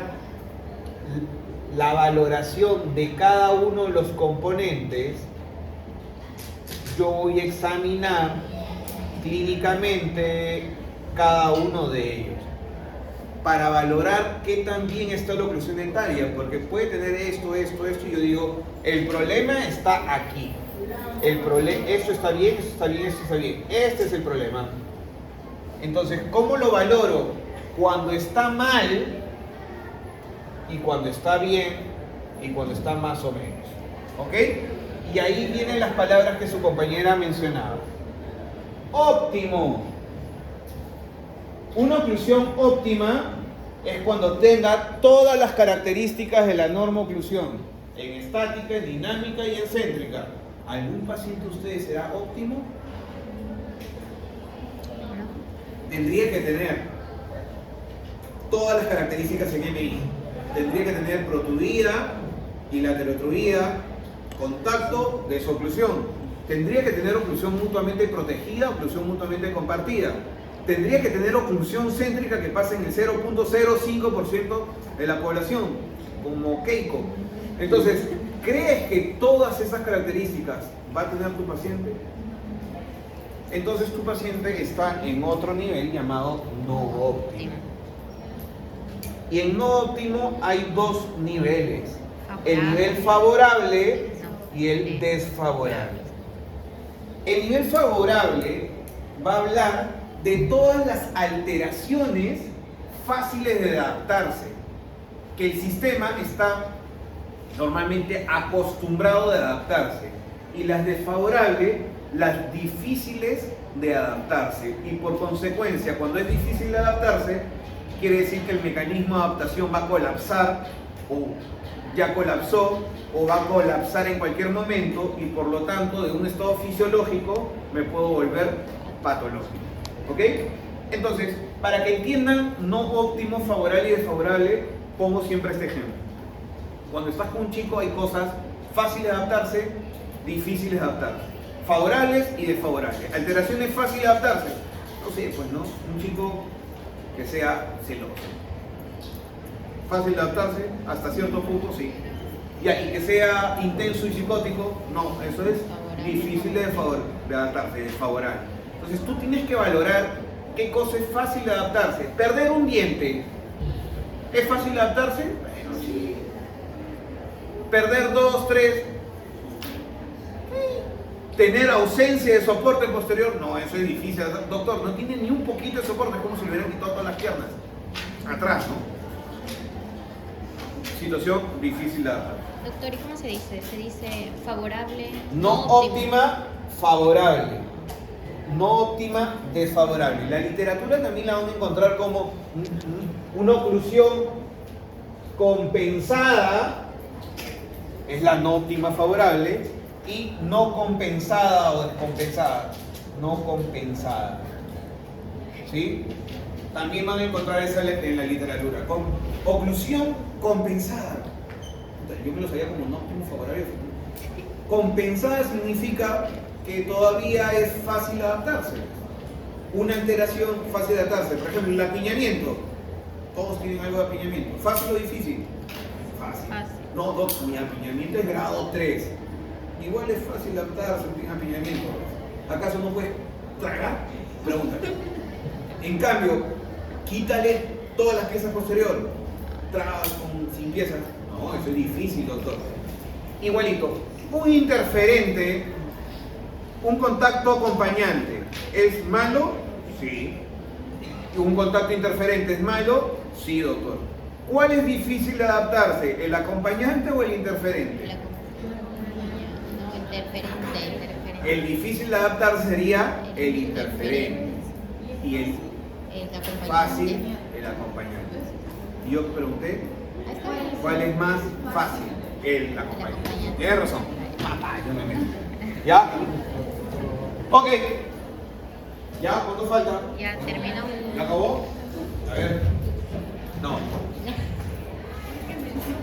la valoración de cada uno de los componentes, yo voy a examinar clínicamente cada uno de ellos para valorar qué tan bien está la oclusión dentaria, porque puede tener esto, y yo digo, el problema está aquí. Esto está bien, esto está bien, esto está bien. Este es el problema. Entonces, ¿cómo lo valoro? Cuando está mal y cuando está bien y cuando está más o menos. ¿Ok? Y ahí vienen las palabras que su compañera mencionaba. Óptimo. Una oclusión óptima es cuando tenga todas las características de la norma oclusión, en estática, en dinámica y en céntrica. ¿Algún paciente de ustedes será óptimo? Tendría que tener todas las características en MI. Tendría que tener protruida y laterotruida, contacto, desoclusión. Tendría que tener oclusión mutuamente protegida, oclusión mutuamente compartida. Tendría que tener oclusión céntrica que pase en el 0.05% de la población, como Keiko. Entonces, ¿crees que todas esas características va a tener tu paciente? Entonces tu paciente está en otro nivel llamado no óptimo. Y en no óptimo hay dos niveles, el nivel favorable y el desfavorable. El nivel favorable va a hablar de todas las alteraciones fáciles de adaptarse, que el sistema está normalmente acostumbrado de adaptarse, y las desfavorables, las difíciles de adaptarse. Y por consecuencia, cuando es difícil de adaptarse, quiere decir que el mecanismo de adaptación va a colapsar, o ya colapsó, o va a colapsar en cualquier momento, y por lo tanto de un estado fisiológico me puedo volver patológico. ¿Ok? Entonces, para que entiendan no óptimo, favorable y desfavorable, pongo siempre este ejemplo. Cuando estás con un chico hay cosas fáciles de adaptarse, difíciles de adaptarse, favorables y desfavorables. Alteraciones fáciles de adaptarse, no sé, pues no, un chico que sea celoso. Fácil de adaptarse, hasta cierto punto sí. Ya, y que sea intenso y psicótico, no, eso es Difícil de adaptarse, desfavorable. Entonces tú tienes que valorar qué cosa es fácil de adaptarse. Perder un diente, ¿es fácil de adaptarse? Bueno, sí. Perder 2, 3. Tener ausencia de soporte posterior, no, eso es difícil. Doctor, no tiene ni un poquito de soporte, es como si le hubieran quitado todas las piernas. Atrás, ¿no? Situación difícil de adaptar. Doctor, ¿y cómo se dice? ¿Se dice favorable? No óptima, favorable. No óptima, desfavorable. La literatura también la van a encontrar como una oclusión compensada, es la no óptima favorable, y no compensada o descompensada. No compensada. ¿Sí? También van a encontrar esa en la literatura. Oclusión compensada. Yo me lo sabía como no óptimo favorable. Compensada significa que todavía es fácil adaptarse. Una alteración fácil de adaptarse. Por ejemplo, el apiñamiento. Todos tienen algo de apiñamiento. ¿Fácil o difícil? Fácil. No, mi apiñamiento es grado 3. Igual es fácil adaptarse sin apiñamiento. ¿Acaso no puede tragar? Pregúntate. En cambio, quítale todas las piezas posteriores. Tragas sin piezas. No, eso es difícil, doctor. Igualito. Un interferente, un contacto acompañante, ¿es malo? Sí. ¿Un contacto interferente es malo? Sí, doctor. ¿Cuál es difícil de adaptarse? ¿El acompañante o el interferente? Interferente. El difícil de adaptar sería el interferente y el fácil el acompañante. Y yo pregunté, ¿cuál es más fácil? El acompañante. Tienes razón. Yo me meto. ¿Ya? Ok. ¿Ya? ¿Cuánto falta? Ya terminó. ¿Ya acabó? A ver. No.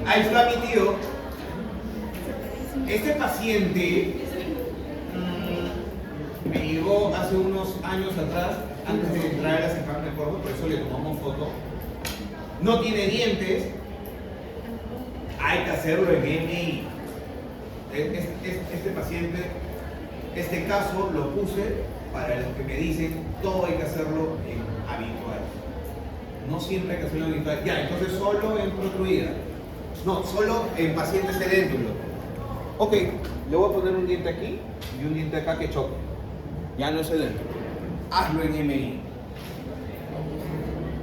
Ahí está mi tío. Este paciente me llegó hace unos años atrás, antes de entrar a la Cefam, me acuerdo, por eso le tomamos foto. No tiene dientes, hay que hacerlo en MI. Este paciente, este caso lo puse para los que me dicen todo hay que hacerlo en habitual. No siempre hay que hacerlo en habitual. Ya, entonces solo en protruida. No, solo en pacientes sedéntulos. Ok, le voy a poner un diente aquí y un diente acá que choque. Ya no es sedéntulo. Hazlo en MI.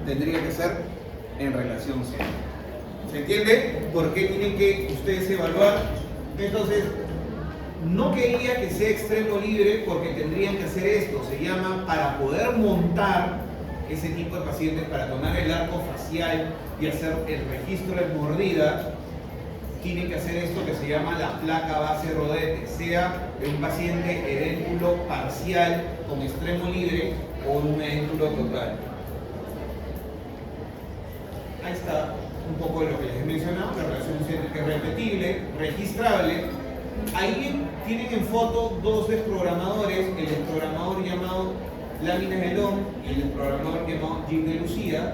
Tendría que ser en relación seria. ¿Se entiende? ¿Por qué tienen que ustedes evaluar? Entonces, no quería que sea extremo libre porque tendrían que hacer esto. Se llama, para poder montar ese tipo de pacientes, para tomar el arco facial y hacer el registro de mordida, tienen que hacer esto que se llama la placa base rodete, sea de un paciente edéntulo parcial con extremo libre o un edéntulo total. Ahí está un poco de lo que les he mencionado, la relación céntrica es repetible, registrable. Ahí tienen en foto dos desprogramadores, el desprogramador llamado Láminas de Long y el desprogramador llamado Jim de Lucía.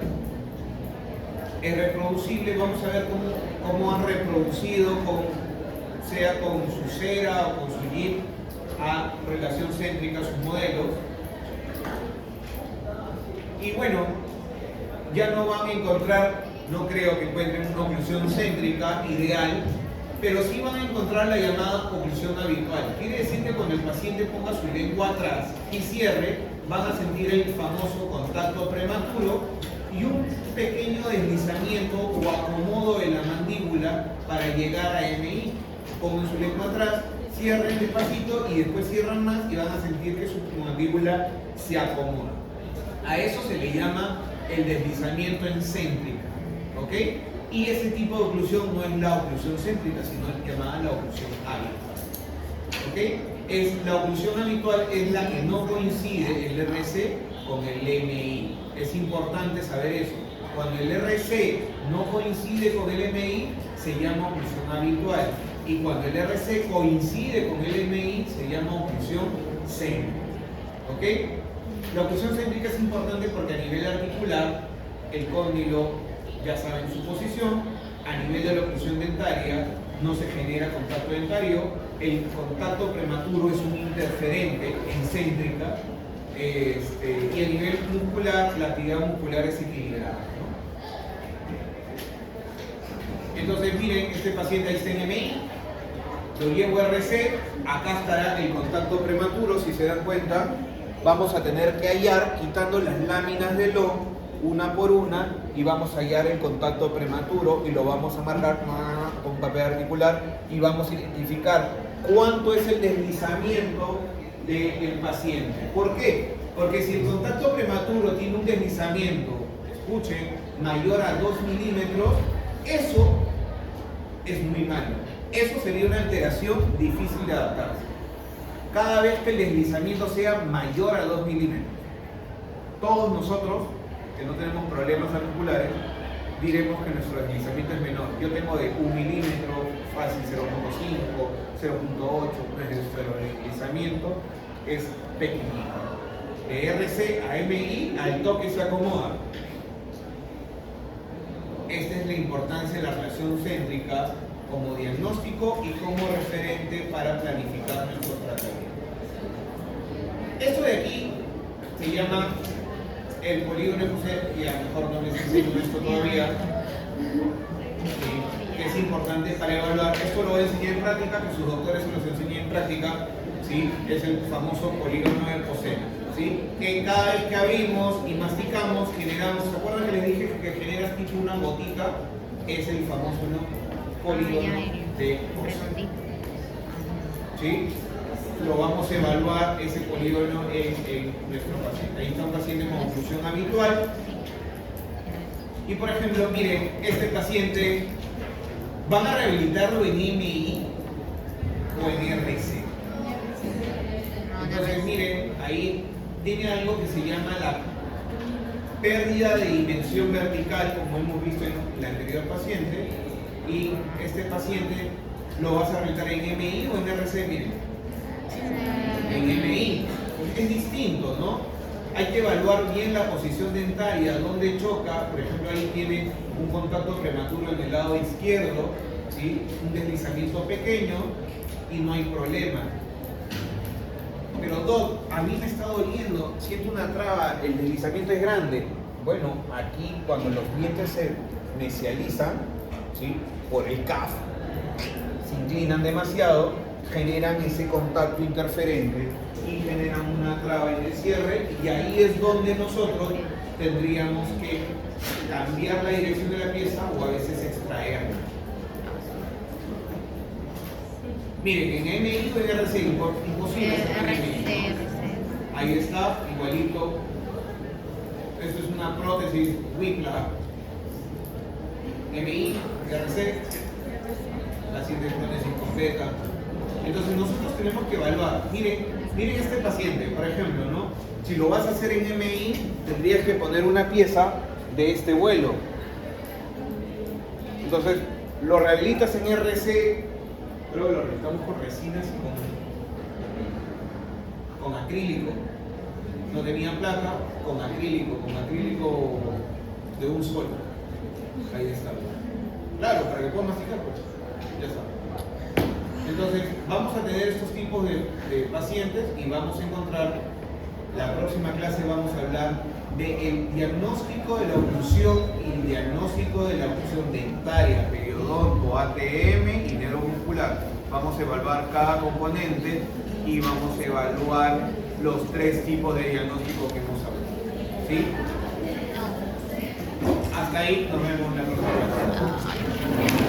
Es reproducible, vamos a ver cómo han reproducido, sea con su cera o con su Jim, a relación céntrica sus modelos. Y bueno, ya no van a encontrar, no creo que encuentren una oclusión céntrica ideal, pero sí van a encontrar la llamada oclusión habitual. Quiere decir que cuando el paciente ponga su lengua atrás y cierre, van a sentir el famoso contacto prematuro y un pequeño deslizamiento o acomodo de la mandíbula para llegar a MI. Pongan su lengua atrás, cierren despacito y después cierran más y van a sentir que su mandíbula se acomoda. A eso se le llama el deslizamiento en céntrica, ¿ok? Y ese tipo de oclusión no es la oclusión céntrica, sino es llamada la oclusión habitual, ¿ok? La oclusión habitual es la que no coincide el RC con el MI. Es importante saber eso. Cuando el RC no coincide con el MI, se llama oclusión habitual. Y cuando el RC coincide con el MI, se llama oclusión céntrica, ¿ok? La oclusión céntrica es importante porque a nivel articular, el cóndilo ya saben su posición. A nivel de la oclusión dentaria, no se genera contacto dentario. el contacto prematuro es un interferente excéntrica y a nivel muscular la actividad muscular es equilibrada, ¿no? Entonces miren, este paciente ahí está en MI, lo llevo a RC, acá estará el contacto prematuro, si se dan cuenta, vamos a tener que hallar, quitando las láminas de Long, una por una, y vamos a hallar el contacto prematuro y lo vamos a marcar con papel articular y vamos a identificar cuánto es el deslizamiento del paciente. ¿Por qué? Porque si el contacto prematuro tiene un deslizamiento, escuchen, mayor a 2 milímetros, eso es muy malo. Eso sería una alteración difícil de adaptarse. Cada vez que el deslizamiento sea mayor a 2 milímetros, todos nosotros que no tenemos problemas articulares diremos que nuestro deslizamiento es menor. Yo tengo de 1 milímetro, fácil 0.5, 0.8, nuestro deslizamiento es pequeñito. De RC a MI al toque se acomoda. Esta es la importancia de la relación céntrica como diagnóstico y como referente para planificar nuestro tratamiento. Esto de aquí se llama el polígono F, y a lo mejor no les enseño esto todavía, que es importante para evaluar. Esto lo voy a enseñar en práctica, que sus doctores se los enseñen en práctica, ¿sí? Es el famoso polígono de Poisson, ¿sí? Que cada vez que abrimos y masticamos, generamos, ¿se acuerdan que les dije que generas tipo una gotita? Es el famoso, ¿no? Polígono de Poisson, ¿sí? Lo vamos a evaluar ese polígono en nuestro paciente. Ahí está un paciente con oclusión habitual. Y por ejemplo, miren, este paciente, ¿van a rehabilitarlo en MI o en RC? Entonces, miren, ahí tiene algo que se llama la pérdida de dimensión vertical, como hemos visto en el anterior paciente. Y este paciente lo vas a rehabilitar en MI o en RC, miren. En MI es distinto, ¿no? Hay que evaluar bien la posición dentaria, dónde choca. Por ejemplo, ahí tiene un contacto prematuro en el lado izquierdo, ¿sí? Un deslizamiento pequeño y no hay problema. Pero Doc, a mí me está doliendo, siento una traba, el deslizamiento es grande. Bueno, aquí cuando los dientes se mesializan, ¿sí? Por el CAF, se inclinan demasiado, generan ese contacto interferente y generan una traba en el cierre, y ahí es donde nosotros tendríamos que cambiar la dirección de la pieza o a veces extraerla. Miren, en MI o en RC, imposible. Ahí está, igualito. Esto es una prótesis Whiplash. MI, RC, la siguiente prótesis completa. Entonces nosotros tenemos que evaluar. Miren este paciente, por ejemplo, ¿no? Si lo vas a hacer en MI, tendrías que poner una pieza de este vuelo. Entonces, lo rehabilitas en RC, creo que lo rehabilitamos con resinas y con acrílico. No tenía placa, con acrílico de un solo. Ahí está. Claro, para que puedan masticar, pues. Ya está. Entonces, vamos a tener estos tipos de pacientes y vamos a encontrar, la próxima clase vamos a hablar del diagnóstico de la oclusión y el diagnóstico de la oclusión dentaria, periodonto, ATM y neuromuscular. Vamos a evaluar cada componente y vamos a evaluar los 3 tipos de diagnóstico que hemos hablado. ¿Sí? Hasta ahí, nos vemos en la próxima clase.